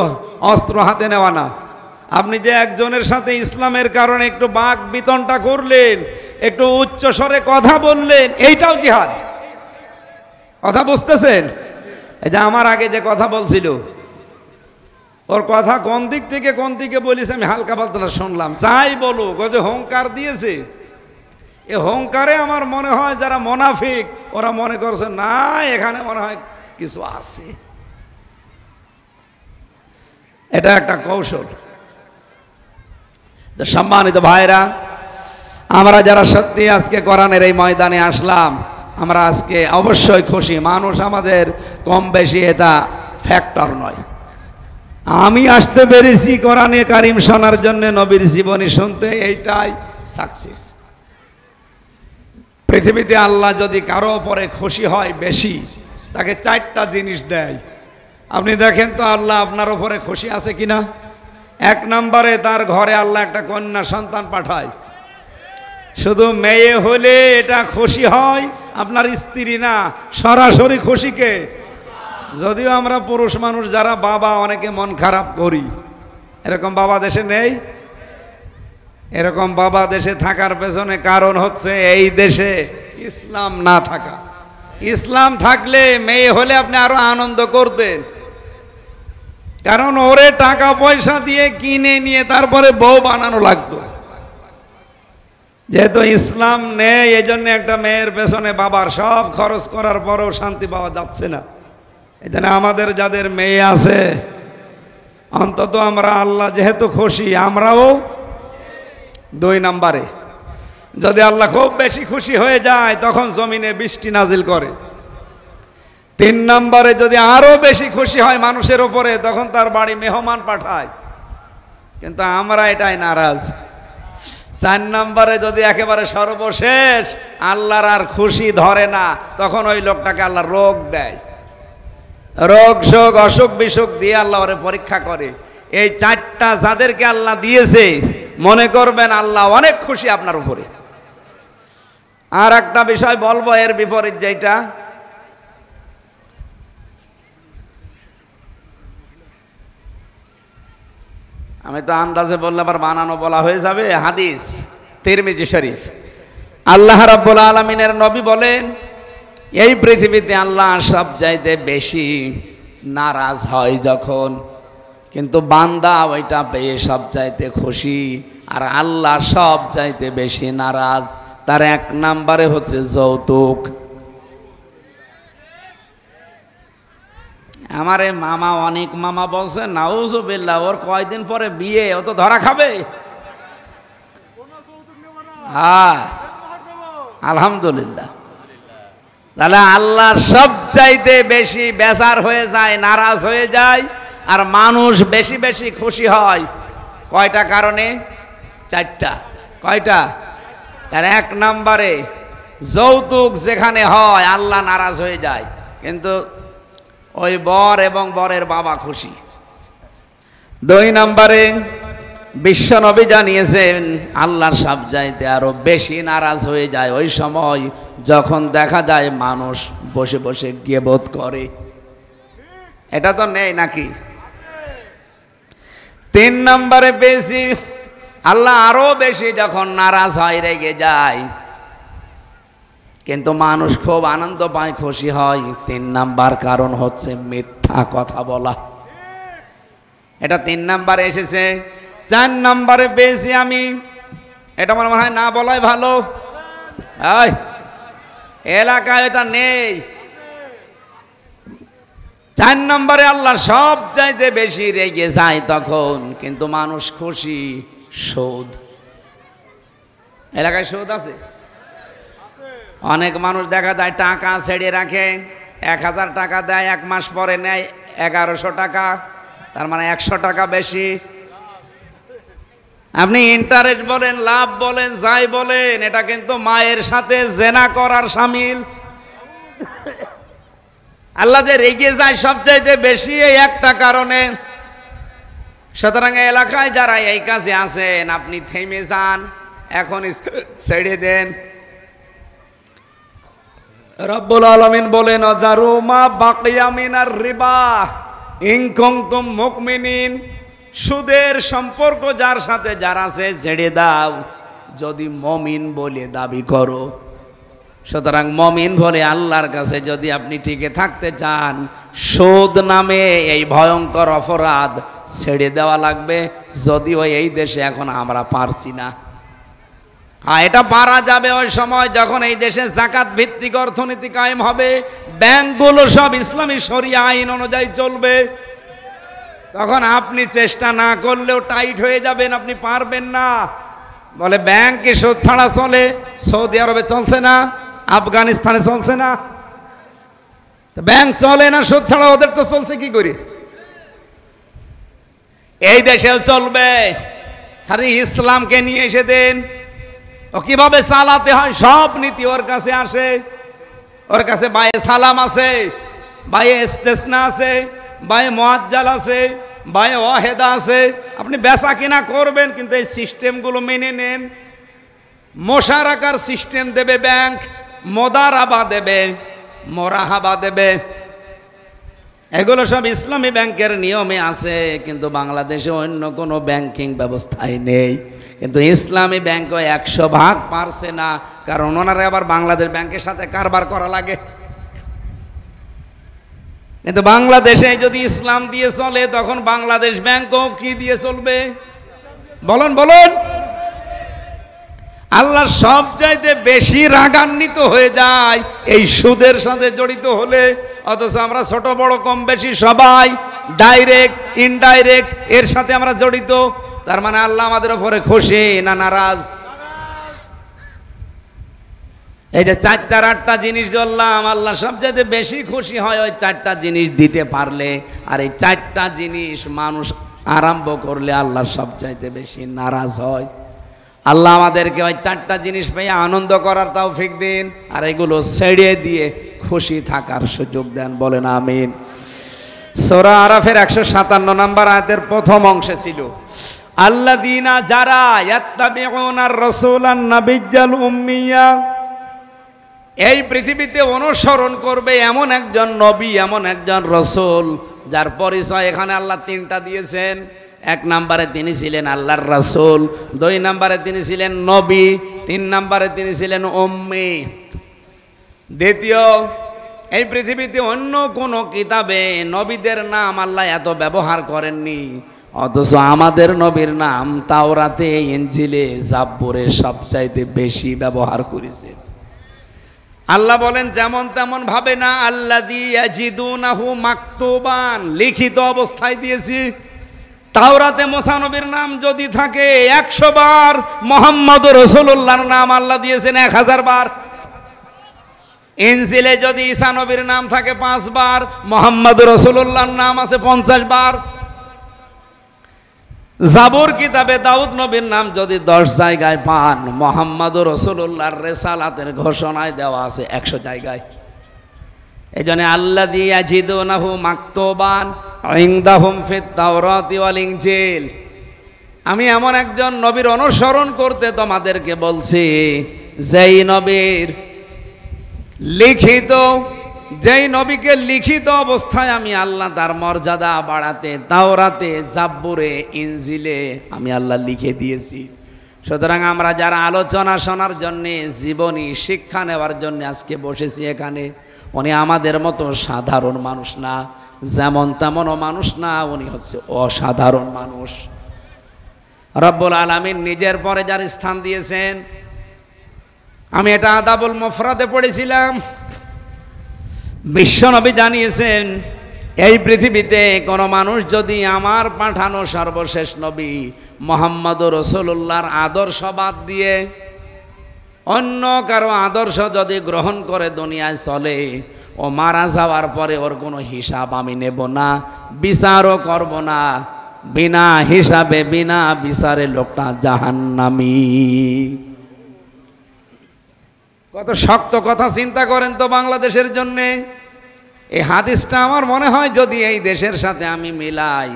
অস্ত্র হাতে নেওয়া না। আপনি যে একজনের সাথে ইসলামের কারণে একটু বাক বিতনটা করলেন, একটু উচ্চ স্বরে কথা বললেন, এইটাও জিহাদ। কথা বুঝতেছেন? এই যে আমার আগে যে কথা বলছিল, ওর কথা কোন দিক থেকে কোন দিকে বলিস আমি হালকা পাতলা শুনলাম। যাই বলুক, ও যে হুঙ্কার দিয়েছে, এ হুঙ্কারে আমার মনে হয় যারা মুনাফিক ওরা মনে করছে না এখানে মনে হয় কিছু আছে। এটা একটা কৌশল। সম্মানিত ভাইরা, আমরা যারা সত্যি আজকে কোরআনের এই ময়দানে আসলাম, আমরা আজকে অবশ্যই খুশি। মানুষ আমাদের কম বেশি এটা ফ্যাক্টর নয়। আমি আসতে পেরেছি কোরআনে কারিম শোনার জন্য, নবীর জীবনী শুনতে, এইটাই সাকসেস। পৃথিবীতে আল্লাহ যদি কারো উপরে খুশি হয় বেশি, তাকে 4টা জিনিস দেয়। আপনি দেখেন তো আল্লাহ আপনার উপরে খুশি আছে কিনা। 1 নম্বরে তার ঘরে আল্লাহ একটা কন্যা সন্তান পাঠায়। শুধু মেয়ে হলে এটা খুশি হয়, আপনার স্ত্রী না, সরাসরি খুশিকে। যদিও আমরা পুরুষ মানুষ যারা বাবা, অনেকে মন খারাপ করি। এরকম বাবা দেশে নেই। এরকম বাবা দেশে থাকার পেছনে কারণ হচ্ছে এই দেশে ইসলাম না থাকা। ইসলাম থাকলে মেয়ে হলে আপনি আরো আনন্দ করতেন, কারণ ওরে টাকা পয়সা দিয়ে কিনে নিয়ে তারপরে বউ বানানো লাগতো। যেহেতু ইসলাম নেই, এই জন্য একটা মেয়ের পেছনে বাবার সব খরচ করার পরেও শান্তি পাওয়া যাচ্ছে না। এই জন্য আমাদের যাদের মেয়ে আছে, অন্তত আমরা আল্লাহ যেহেতু খুশি, আমরাও 2 নম্বরে যদি আল্লাহ খুব বেশি খুশি হয়ে যায়, তখন জমিনে বৃষ্টি নাজিল করে। 3 নম্বরে যদি আরো বেশি খুশি হয় মানুষের উপরে, তখন তার বাড়ি মেহমান পাঠায়। কিন্তু আমরা এটাই নারাজ। 4 নম্বরে যদি একেবারে সর্বশেষ আল্লাহর আর খুশি ধরে না, তখন ওই লোকটাকে আল্লাহ রোগ দেয়। রোগ শোক অসুখ বিসুখ দিয়ে আল্লাহ ওরে পরীক্ষা করে। এই 4টা যাদেরকে আল্লাহ দিয়েছে, মনে করবেন আল্লাহ অনেক খুশি আপনার উপরে। আর একটা বিষয় বলবো এর বিপরীত, যেটা আমি তো আন্দাজে বললে আবার বানানো বলা হয়ে যাবে। হাদিস তিরমিজি শরীফ, আল্লাহ রাব্বুল আলামিনের নবী বলেন, এই পৃথিবীতে আল্লাহ সব চাইতে বেশি নারাজ হয় যখন, কিন্তু বান্দা ওইটা পেয়ে সব চাইতে খুশি। আর আল্লাহ সব চাইতে বেশি নারাজ, তার 1 নম্বরে হচ্ছে যৌতুক। আমারে মামা, অনেক মামা বলছে নাউজুবিল্লাহ, ওর কয়দিন পরে বিয়ে, ও তো ধরা খাবে। হ্যাঁ আলহামদুলিল্লাহ। তাহলে আল্লাহ সব চাইতে বেশি বেজার হয়ে যায়, নারাজ হয়ে যায়, আর মানুষ বেশি বেশি খুশি হয় কয়টা কারণে? চারটা। কয়টা? আর এক নম্বরে যৌতুক যেখানে হয় আল্লাহ নারাজ হয়ে যায়, কিন্তু ওই বর এবং বরের বাবা খুশি। দুই নম্বরে বিশ্ব নবী জানিয়েছেন আল্লাহ সব চাইতে আরো বেশি নারাজ হয়ে যায় ওই সময় যখন দেখা যায় মানুষ বসে বসে গীবত করে। এটা তো নেই নাকি? তিন নম্বরে বেশি আল্লাহ আরো বেশি যখন নারাজ হয়, রেগে যায়, কিন্তু মানুষ খুব আনন্দ পায়, খুশি হয়। তিন নাম্বার কারণ হচ্ছে মিথ্যা কথা বলা। এটা তিন নাম্বারে এসেছে। চার নাম্বারে পেয়েছি আমি, এটা মনে হয় না বলাই ভালো, এলাকায় এটা নেই। চার নম্বরে আল্লাহ সব চাইতে বেশি রেগে যায় তখন, কিন্তু মানুষ খুশি। সুদ। এলাকায় সুদ আছে? অনেক মানুষ দেখা যায় টাকা ছেড়ে রাখে, 1000 টাকা দেয়, 1 মাস পরে নেয় 1100 টাকা, তার মানে 100 টাকা বেশি। আপনি ইন্টারেস্ট বলেন, লাভ বলেন, যাই বলেন, এটা কিন্তু মায়ের সাথে জেনা করার শামিল। আল্লাহ যে রেগে যায় সবচাইতে বেশি এই একটা কারণে। সুতরাং এলাকায় যারা এই কাজে আছেন, আপনি থেমে যান, এখন ছেড়ে দেন। রব্বুল আলামিন বলেন আযারু মা বাকিয়া মিনার রিবা ইন কুনতুম মুমিনিন। সুদের সম্পর্ক যার সাথে যার আছে ছেড়ে দাও, যদি মমিন বলে দাবি করো। সুতরাং মমিন বলে আল্লাহর কাছে যদি আপনি টিকে থাকতে চান, সুদ নামে এই ভয়ঙ্কর অপরাধ ছেড়ে দেওয়া লাগবে। যদিও এই দেশে এখন আমরা পারছি না। এটা পারা যাবে ওই সময় যখন এই দেশে যাকাত ভিত্তিক অর্থনীতি কায়েম হবে, ব্যাংকগুলো সব ইসলামী শরিয়া আইন অনুযায়ী চলবে। তখন আপনি চেষ্টা না করলেও টাইট হয়ে যাবেন, আপনি পারবেন না। বলে ব্যাংকে সুদ ছাড়া চলে, সৌদি আরবে চলছে না, আফগানিস্তানে চলছে না, ব্যাংক চলে না সুদ ছাড়া, ওদের তো চলছে কি করে? এই দেশেও চলবে। খালি ইসলামকে নিয়ে এসে দেন, ও কিভাবে চালাতে হয় সব নীতি ওর কাছে আসে। ওর কাছে বায়ে সালাম আছে, বায়ে ইস্তেসনা আছে, বায়ে মুআজ্জাল আছে, বায়ে ওয়াহেদা আছে। আপনি বেচা কিনা করবেন, কিন্তু এই সিস্টেমগুলো মেনে নেন। মোশারাকার সিস্টেম দেবে ব্যাংক, মোদারাবা দেবে, মোরাহাবা দেবে, এগুলো সব ইসলামী ব্যাংকের নিয়মে আছে। কিন্তু বাংলাদেশে অন্য কোনো ব্যাংকিং ব্যবস্থাই নেই। কিন্তু ইসলামী ব্যাংকও 100% পারছে না, কারণ ওনারা আবার বাংলাদেশ ব্যাংকের সাথে কারবার করা লাগে। কিন্তু বাংলাদেশে যদি ইসলাম দিয়ে চলে, তখন বাংলাদেশ ব্যাংকও কি দিয়ে চলবে? বলুন বলুন। আল্লাহ সব চাইতে বেশি রাগান্বিত হয়ে যায় এই সুদের সাথে জড়িত হলে। অথচ আমরা ছোট বড় কম বেশি সবাই ডাইরেক্ট ইনডাইরেক্ট এর সাথে আমরা জড়িত। তার মানে আল্লাহ আমাদের উপরে খুশি না নারাজ? এই যে 4-8টা জিনিস বললাম, আল্লাহ সবচেয়ে বেশি খুশি হয় ওই 4টা জিনিস দিতে পারলে। আর এই 4টা জিনিস মানুষ আরম্ভ করলে আল্লাহ সবচাইতে বেশি নারাজ হয়। আল্লাহ আমাদেরকে ওই 4টা জিনিস পেয়ে আনন্দ করার তৌফিক দিন, আর এগুলো ছেড়ে দিয়ে খুশি থাকার সুযোগ দেন। বলেন আমিন। সূরা আরাফের 157 নম্বর আয়াতের প্রথম অংশে ছিল আল্লাযীনা যারা ইয়াত্তাবিউনার রাসূলান নাবিয়্যাল উম্মিয়া, এই পৃথিবীতে অনুসরণ করবে এমন একজন নবী, এমন একজন রাসূল যার পরিচয় এখানে আল্লাহ 3টা দিয়েছেন। 1 নম্বরে তিনি ছিলেন আল্লাহর রাসূল, 2 নম্বরে তিনি ছিলেন নবী, 3 নম্বরে তিনি ছিলেন উম্মি। দ্বিতীয়, এই পৃথিবীতে অন্য কোন কিতাবে নবীদের নাম আল্লাহ এত ব্যবহার করেননি, অথচ আমাদের নবীর নাম তাওরাতে, ইনজিলে, জাবুরে সবচাইতে বেশি ব্যবহার করেছে। আল্লাহ বলেন যেমন তেমন ভাবে না, আল্লাযী ইয়াজিদুনাহু মাকতুবান, লিখিত অবস্থায় দিয়েছি। তাওরাতে মুসা নবীর নাম যদি থাকে 100 বার, মুহাম্মদ রাসূলুল্লাহর নাম আল্লাহ দিয়েছেন 1000 বার। ইনজিলে যদি ঈসা নবীর নাম থাকে 5 বার, মুহাম্মদ রাসূলুল্লাহর নাম আছে 50 বার। জাবুর কিতাবে দাউদ নবীর নাম যদি 10 জায়গায় পান, মুহাম্মদ রাসূলুল্লাহর রিসালাতের ঘোষণায় দেওয়া আছে 100 জায়গায়। এজন্য আল্লাযী ইয়াজিদুনাহু মাকতুবান ইনদাহুম ফিত তাওরাতি ওয়াল ইনজিল। আমি এমন একজন নবীর অনুসরণ করতে তোমাদেরকে বলছি, যেই নবীর লিখিত, যেই নবীকে লিখিত অবস্থায় আমি আল্লাহ তার মর্যাদা বাড়াতে তাওরাতে, জাব্বুরে, ইনজিলে আমি আল্লাহ লিখে দিয়েছি। সুতরাং আমরা যারা আলোচনা শোনার জন্যে, জীবনী শিক্ষা নেওয়ার জন্য আজকে বসেছি এখানে, উনি আমাদের মতো সাধারণ মানুষ না, যেমন তেমনও মানুষ না, উনি হচ্ছে অসাধারণ মানুষ। রব্বুল আলামিন নিজের পরে যার স্থান দিয়েছেন, আমি এটা আদাবুল মুফরাদে পড়েছিলাম, বিশ্বনবী জানিয়েছেন এই পৃথিবীতে কোনো মানুষ যদি আমার পাঠানো সর্বশেষ নবী মুহাম্মদুর রাসূলুল্লাহর আদর্শ বাদ দিয়ে অন্য কারো আদর্শ যদি গ্রহণ করে দুনিয়ায় চলে, ও মারা যাওয়ার পরে ওর কোনো হিসাব আমি নেব না, বিচারও করব না, বিনা হিসাবে বিনা বিচারে লোকটা জাহান্নামী। কত শক্ত কথা চিন্তা করেন তো বাংলাদেশের জন্যে। এই হাদিসটা আমার মনে হয় যদি এই দেশের সাথে আমি মিলাই,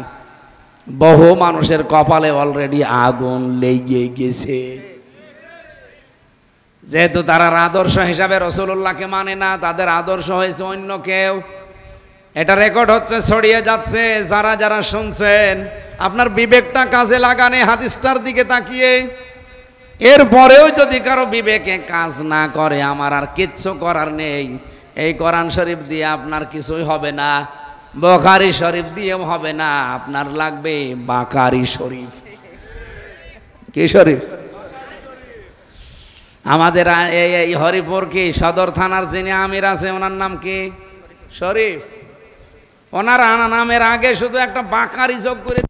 বহু মানুষের কপালে অলরেডি আগুন লেগে গেছে, যেহেতু তারা আদর্শ হিসাবে রাসূলুল্লাহকে মানে না, তাদের আদর্শ হয়েছে অন্য কেউ। এটা রেকর্ড হচ্ছে, ছড়িয়ে যাচ্ছে। যারা যারা শুনছেন, আপনার বিবেকটা কাজে লাগানে হাদিসটার দিকে তাকিয়ে। এরপরেও যদি কারো বিবেকে কাজ না করে, আমার আর কিচ্ছু করার নেই। এই কোরআন শরীফ দিয়ে আপনার কিছুই হবে না, বুখারী শরীফ দিয়েও হবে না, আপনার লাগবে বাকারি শরীফ। কি শরীফ? আমাদের এই হরিপুর কি সদর থানার যিনি আমির আছে, ওনার নাম কি? শরীফ। ওনার নামের আগে শুধু একটা বাকারি যোগ করে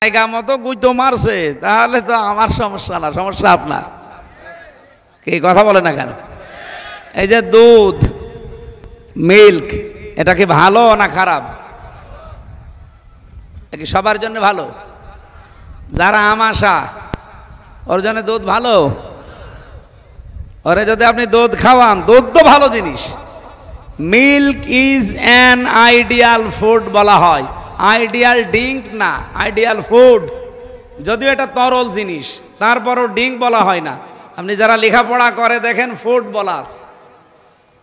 জায়গা মতো গুইতো মারছে, তাহলে তো আমার সমস্যা না, সমস্যা আপনার। কি কথা বলে না কেন? এই যে দুধ, মিল্ক, এটা কি ভালো না খারাপ? কি সবার জন্য ভালো? যারা আমাশা, ওর জন্য দুধ ভালো। ওরে যদি আপনি দুধ খাওয়ান, দুধ তো ভালো জিনিস। Milk is an ideal food বলা হয়, আইডিয়াল ড্রিঙ্ক না, আইডিয়াল ফুড। যদিও এটা তরল জিনিস, তারপরও ড্রিঙ্ক বলা হয় না। আপনি যারা লেখাপড়া করে দেখেন, ফুড বলা আছে।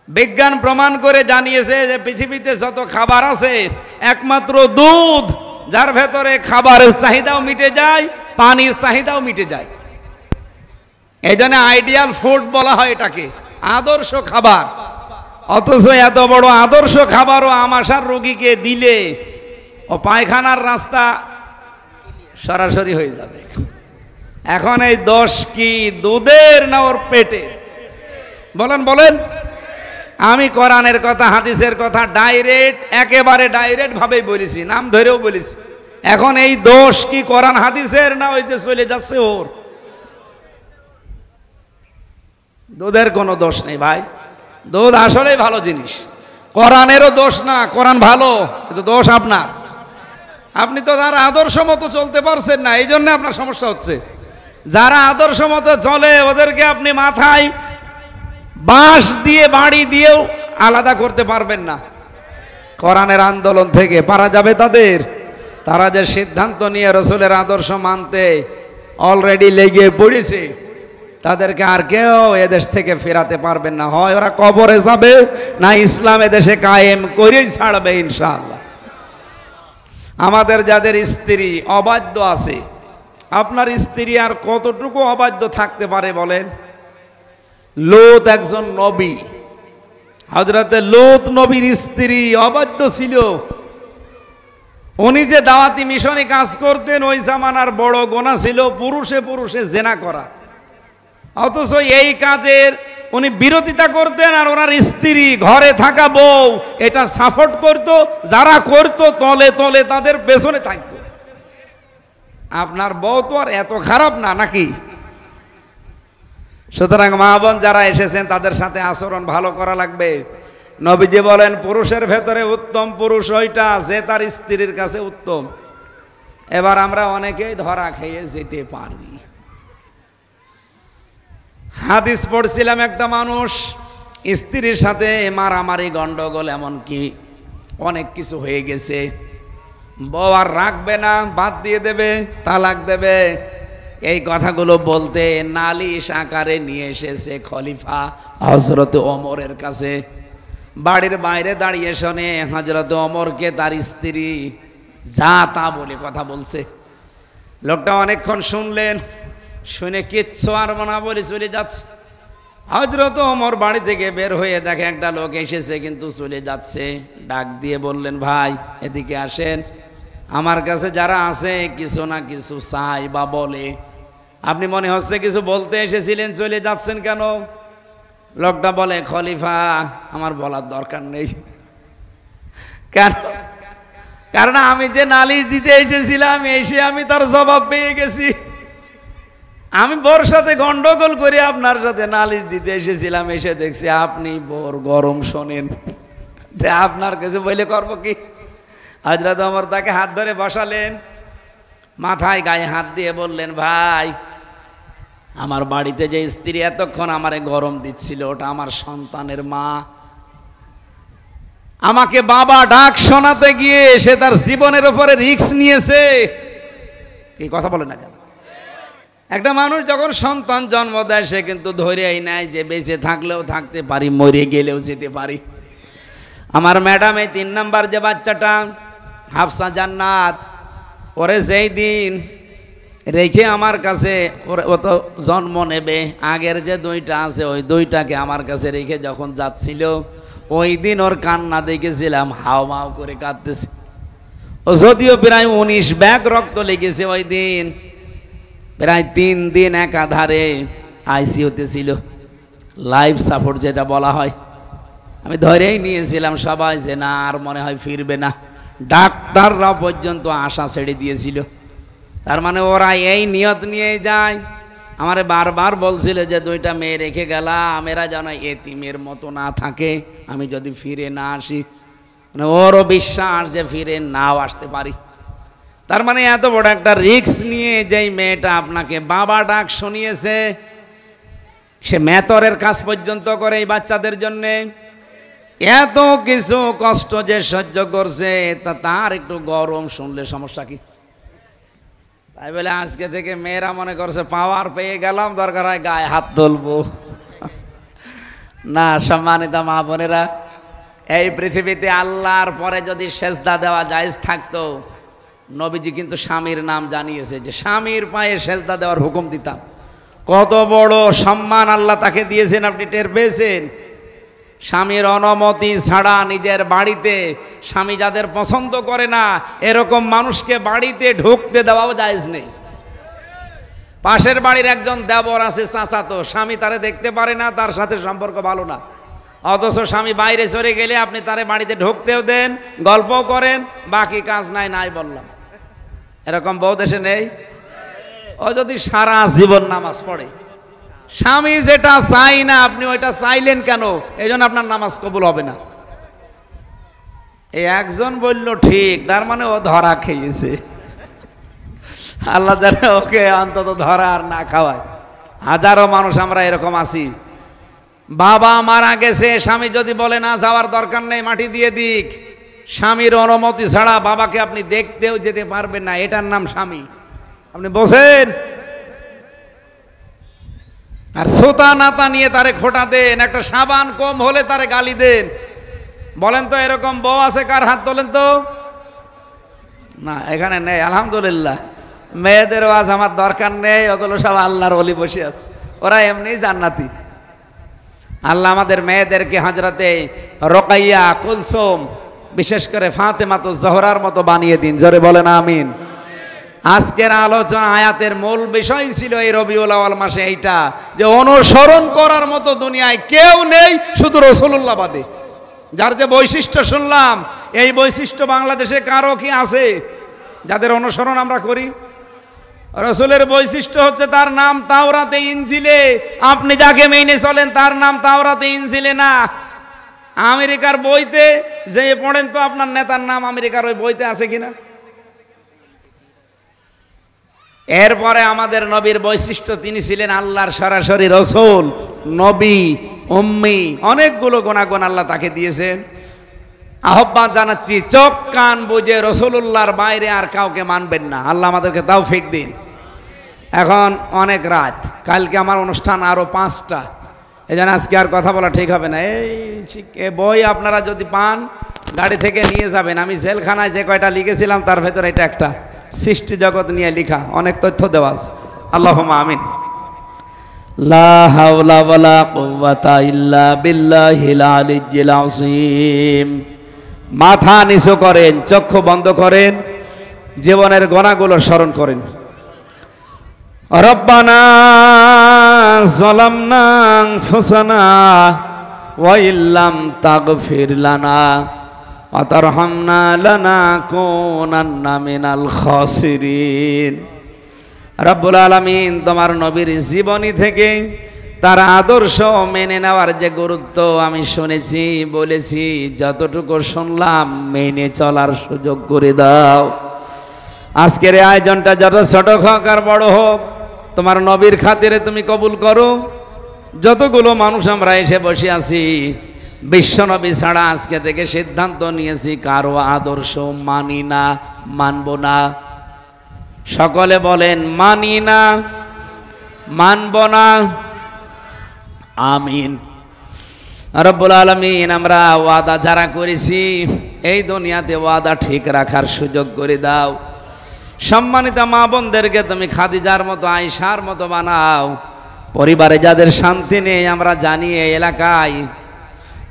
বিজ্ঞান প্রমাণ করে জানিয়েছে যে পৃথিবীতে যত খাবার আছে, একমাত্র দুধ, যার ভেতরে খাবারের চাহিদাও মিটে যায়, পানির চাহিদাও মিটে যায়। এই জন্য আইডিয়াল ফুড বলা হয় এটাকে, আদর্শ খাবার। অথচ এত বড় আদর্শ খাবারও আমাশার রোগীকে দিলে ও পায়খানার রাস্তা সরাসরি হয়ে যাবে। এখন এই দোষ কি দুধের না ওর পেটের? বলেন বলেন। আমি কোরআনের কথা, হাদিসের কথা ডাইরেক্ট, একেবারে ডাইরেক্ট ভাবেই বলেছি, নাম ধরেও বলেছি। এখন এই দোষ কি কোরআন হাদিসের না ওই যে চলে যাচ্ছে ওর? দুধের কোনো দোষ নেই ভাই, দুধ আসলেই ভালো জিনিস। কোরআনেরও দোষ না, কোরআন ভালো, কিন্তু দোষ আপনার। আপনি তো তার আদর্শ মতো চলতে পারছেন না, এই জন্য আপনার সমস্যা হচ্ছে। যারা আদর্শ মতো চলে ওদেরকে আপনি মাথায় বাঁশ দিয়ে, বাড়ি দিয়েও আলাদা করতে পারবেন না। কোরআনের আন্দোলন থেকে পারা যাবে তাদের? তারা যে সিদ্ধান্ত নিয়ে রাসূলের আদর্শ মানতে অলরেডি লেগে পড়েছে, তাদেরকে আর কেউ এদেশ থেকে ফেরাতে পারবেন না। হয় ওরা কবরে যাবে, না ইসলাম এদেশে কায়েম করেই ছাড়বে ইনশাআল্লাহ। আমাদের যাদের স্ত্রী অবাধ্য আছে, আপনার স্ত্রী আর কতটুকু অবাধ্য থাকতে পারে বলেন? লূত একজন নবী, হযরতে লূত নবীর স্ত্রী অবাধ্য ছিল। উনি যে দাওয়াতি মিশনে কাজ করতেন, ওই জামানার বড় গুনাহ ছিল পুরুষে পুরুষে জেনা করা। অথচ এই কাজের উনি বিরোধিতা করতেন, আর ওনার স্ত্রী ঘরে থাকা বউ এটা সাপোর্ট করত, যারা করত তলে তলে তাদের পেছনে থাকতো। আপনার বউ তো আর এত খারাপ না নাকি? সুতরাং মা বোন যারা এসেছেন তাদের সাথে আচরণ ভালো করা লাগবে। নবীজি বলেন পুরুষের ভেতরে উত্তম পুরুষ ওইটা যে তার স্ত্রীর কাছে উত্তম। এবার আমরা অনেকেই ধরা খেয়ে যেতে পারি। হাদিস পড়ছিলাম, একটা মানুষ স্ত্রীর সাথে মারামারি গন্ডগোল এমনকি অনেক কিছু হয়ে গেছে, বউ আর রাখবে না, বাদ দিয়ে দেবে, তালাক দেবে। এই কথাগুলো বলতে নালিশ আকারে নিয়ে এসেছে খলিফা হযরত ওমরের কাছে। বাড়ির বাইরে দাঁড়িয়ে শোনে হযরত ওমরকে তার স্ত্রী যা তা বলে কথা বলছে। লোকটা অনেকক্ষণ শুনলেন, শুনে কিচ্ছু আর না বলে চলে যাচ্ছে। হযরত ওমর বাড়ি থেকে বের হয়ে দেখে একটা লোক এসেছে কিন্তু চলে যাচ্ছে। ডাক দিয়ে বললেন, ভাই এদিকে আসেন, আমার কাছে যারা আছে কিছু না কিছু চাই বা বলে, আপনি মনে হচ্ছে কিছু বলতে এসেছিলেন, চলে যাচ্ছেন কেন? লোকটা বলে, খলিফা আমার বলার দরকার নেই। কেন? কারণ আমি যে নালিশ দিতে এসেছিলাম এসে আমি তার জবাব পেয়ে গেছি। আমি বোর সাথে গন্ডগোল করে আপনার সাথে নালিশ দিতে এসেছিলাম, এসে দেখছি আপনি বোর গরম শোনেন, আপনার কাছে বলে করবো কি? হযরত ওমর তাকে হাত ধরে বসালেন, মাথায় গায়ে হাত দিয়ে বললেন, ভাই আমার বাড়িতে যে স্ত্রী এতক্ষণ আমারে গরম দিচ্ছিল ওটা আমার সন্তানের মা। আমাকে বাবা ডাক শোনাতে গিয়ে সে তার জীবনের উপরে রিস্ক নিয়েছে। এই কথা বলে না কেন? একটা মানুষ যখন সন্তান জন্ম দেয় সে কিন্তু ধরেই নেয় যে বেঁচে থাকলেও থাকতে পারি, মরে গেলেও যেতে পারি। আমার ম্যাডাম এই 3 নাম্বার যে বাচ্চাটা হাফসা জান্নাত, ওরে যেই দিন রেখে আমার কাছে, ও তো জন্ম নেবে, আগের যে 2টা আছে ওই 2টাকে আমার কাছে রেখে যখন যাচ্ছিল ওই দিন ওর কান্না দেখেছিলাম, হাওমাও করে কাঁদতেছে। ও যদিও প্রায় 19 ব্যাগ রক্ত লেগেছে ওই দিন, প্রায় 3 দিন একাধারে আইসিইউতে ছিল, লাইফ সাপোর্ট যেটা বলা হয়। আমি ধরেই নিয়েছিলাম সবাই যে না আর মনে হয় ফিরবে না, ডাক্তাররা পর্যন্ত আশা ছেড়ে দিয়েছিল। তার মানে ওরা এই নিয়ত নিয়ে যায়। আমারে বারবার বলছিল যে 2টা মেয়ে রেখে গেলাম, এরা যেন এতিমের মতো না থাকে, আমি যদি ফিরে না আসি। মানে ওরও বিশ্বাস যে ফিরে নাও আসতে পারি। তার মানে এত বড় একটা রিস্ক নিয়ে যেই মেয়েটা আপনাকে বাবা ডাক শুনিয়েছে, সে মেতরের কাজ পর্যন্ত করে এই বাচ্চাদের জন্যে, এত কিছু কষ্ট যে সহ্য করছে, তা তার একটু গরম শুনলে সমস্যা কি? তাই বলে আজকে থেকে মেয়েরা মনে করছে পাওয়ার পেয়ে গেলাম, দরকার হয় গায়ে হাত তুলবো না। সম্মানিত মা বোনেরা, এই পৃথিবীতে আল্লাহর পরে যদি সেজদা দেওয়া জায়েজ থাকতো, নবীজি কিন্তু স্বামীর নাম জানিয়েছে যে স্বামীর পায়ে সেজদা দেওয়ার হুকুম দিতাম। কত বড় সম্মান আল্লাহ তাকে দিয়েছেন, আপনি টের পেয়েছেন? স্বামীর অনুমতি ছাড়া নিজের বাড়িতে, স্বামী যাদের পছন্দ করে না এরকম মানুষকে বাড়িতে ঢুকতে দেওয়াও জায়েজ নেই। পাশের বাড়ির একজন দেবর আছে, চাচাতো, স্বামী তারে দেখতে পারে না, তার সাথে সম্পর্ক ভালো না, অথচ স্বামী বাইরে চলে গেলে আপনি তারে বাড়িতে ঢুকতেও দেন, গল্পও করেন, বাকি কাজ নাই নাই বললাম। এরকম বহু দেশে নেই? ও যদি সারা জীবন নামাজ পড়ে, স্বামী যেটা চাই না আপনি ওইটা চাইলেন কেন? এই জন্য আপনার নামাজ কবুল হবে না। এই একজন বলল ঠিক, তার মানে ও ধরা খেয়েছে। আল্লাহ জানে ওকে অন্তত ধরা আর না খাওয়ায়। হাজারো মানুষ আমরা এরকম আছি, বাবা মারা গেছে, স্বামী যদি বলে না যাওয়ার দরকার নেই মাটি দিয়ে দিক, স্বামীর অনুমতি ছাড়া বাবাকে আপনি দেখতেও যেতে পারবেন না, এটার নাম স্বামী। আপনি বসেন আর সোতা নাতা নিয়ে তারে খোটা দেন, একটা সাবান কম হলে তারে গালি দেন। বলেন তো এরকম বউ আছে কার? হাত তোলেন তো। না এখানে নেই, আলহামদুলিল্লাহ। মেয়েদের ওয়াজ আমার দরকার নেই, ওগুলো সব আল্লাহর ওলি বসে আছে, ওরা এমনি জান্নাতি। আল্লাহ আমাদের মেয়েদেরকে হযরতে রোকাইয়া, কুলসুম, বিশেষ করে ফাতেমাতুজ জোহরার মতো বানিয়ে দিন। জোরে বলেন আমিন। আজকের আলোচনা আয়াতের মূল বিষয় ছিল এই রবিউল আউয়াল মাসে এইটা, যে অনুসরণ করার মতো দুনিয়ায় কেউ নেই শুধু রাসূলুল্লাহ বাদে। যার যে বৈশিষ্ট্য শুনলাম, এই বৈশিষ্ট্য বাংলাদেশে কারো কি আছে যাদের অনুসরণ আমরা করি? রাসূলের বৈশিষ্ট্য হচ্ছে তার নাম তাওরাতে ইনজিলে, আপনি যাকে মেনে চলেন তার নাম তাওরাতে ইনজিলে না। আমেরিকার বইতে যে পড়েন তো আপনার নেতার নাম আমেরিকার ওই বইতে আছে কিনা? এরপরে আমাদের নবীর বৈশিষ্ট্য, তিনি ছিলেন আল্লাহর সরাসরি রাসূল, নবী, উম্মি, অনেকগুলো গুণাগুণ আল্লাহ তাকে দিয়েছেন। আহ্বান জানাচ্ছি, চোখ কান বুঝে রাসূলুল্লাহর বাইরে আর কাউকে মানবেন না। আল্লাহ আমাদেরকে তৌফিক দিন। এখন অনেক রাত, কালকে আমার অনুষ্ঠান আরো 5টা, এই জন্য আজকে আর কথা বলা ঠিক হবে না। এই বই আপনারা যদি পান গাড়ি থেকে নিয়ে যাবেন। আমি জেলখানায় যে কয়টা লিখেছিলাম তার ভেতরে এটা একটা, সৃষ্টি জগৎ নিয়ে লেখা, অনেক তথ্য দেওয়া আছে। আল্লাহুম্মা আমিন। লা হাওলা ওয়ালা কুওয়াতা ইল্লা বিল্লাহিল আলিয়্যিল আযীম। মাথা নিচু করেন, চক্ষু বন্ধ করেন, জীবনের গুনাহগুলো স্মরণ করেন। রব্বানা যালামনা আনফুসানা ওয়া ইল্লাম তাগফির লানা ওয়া তারহামনা লানাকুনান্না মিনাল খাসিরিন। রব্বুল আলামিন, তোমার নবীর জীবনী থেকে তার আদর্শ মেনে নেওয়ার যে গুরুত্ব আমি শুনেছি, বলেছি, যতটুকু শুনলাম মেনে চলার সুযোগ করে দাও। আজকের এই আয়োজনটা যত ছোট হোক আর বড় হোক, তোমার নবীর খাতিরে তুমি কবুল করো। যতগুলো মানুষ আমরা এসে বসে আছি, বিশ্বনবী ছাড়া আজকে থেকে সিদ্ধান্ত নিয়েছি কারো আদর্শ মানি না, মানব না। সকলে বলেন মানি না, মানব না। আমিন। রব্বুল আলামিন, আমরা ওয়াদা যারা করেছি এই দুনিয়াতে ওয়াদা ঠিক রাখার সুযোগ করে দাও। সম্মানিত মা বোনদেরকে তুমি খাদিজার মতো, আয়েশার মতো বানাও। পরিবারে যাদের শান্তি নেই, আমরা জানি এই এলাকায়,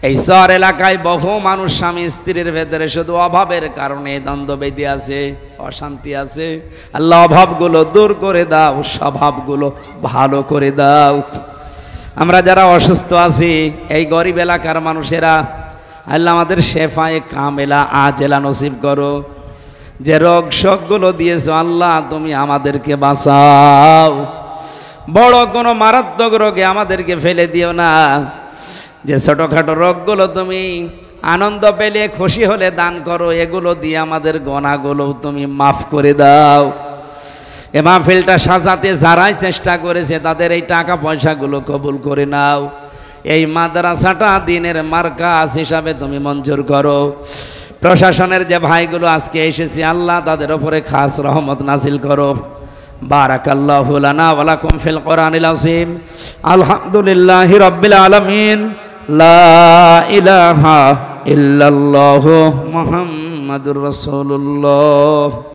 এই শহর এলাকায় বহু মানুষ স্বামী স্ত্রীর ভেতরে শুধু অভাবের কারণে দ্বন্দ্ব বেঁধে আছে, অশান্তি আছে। আল্লাহ অভাবগুলো দূর করে দাও, স্বভাবগুলো ভালো করে দাও। আমরা যারা অসুস্থ আছি, এই গরিব এলাকার মানুষেরা, আল্লাহ আমাদের শেফায়ে কামেলা আজেলা নসিব করো। যে রোগ শোকগুলো দিয়েছো আল্লাহ, তুমি আমাদেরকে বাঁচাও। বড় কোনো মারাত্মক রোগে আমাদেরকে ফেলে দিও না। যে ছোটোখাটো রোগগুলো তুমি আনন্দ পেলে, খুশি হলে দান করো, এগুলো দিয়ে আমাদের গোনাগুলো তুমি মাফ করে দাও। এ মাহফিলটা সাজাতে যারাই চেষ্টা করেছে তাদের এই টাকা পয়সাগুলো কবুল করে নাও। এই মাদ্রাসাটা দিনের মার্কাজ হিসাবে তুমি মঞ্জুর করো। প্রশাসনের যে ভাইগুলো আজকে এসেছে আল্লাহ, তাদের উপরে খাস রহমত নাজিল করো। বারাকাল্লাহু লানা ওয়া লাকুম ফিল কোরআনিল আযীম। আলহামদুলিল্লাহি রাব্বিল আলামিন। লা ইলাহা ইল্লাল্লাহু মুহাম্মাদুর রাসূলুল্লাহ।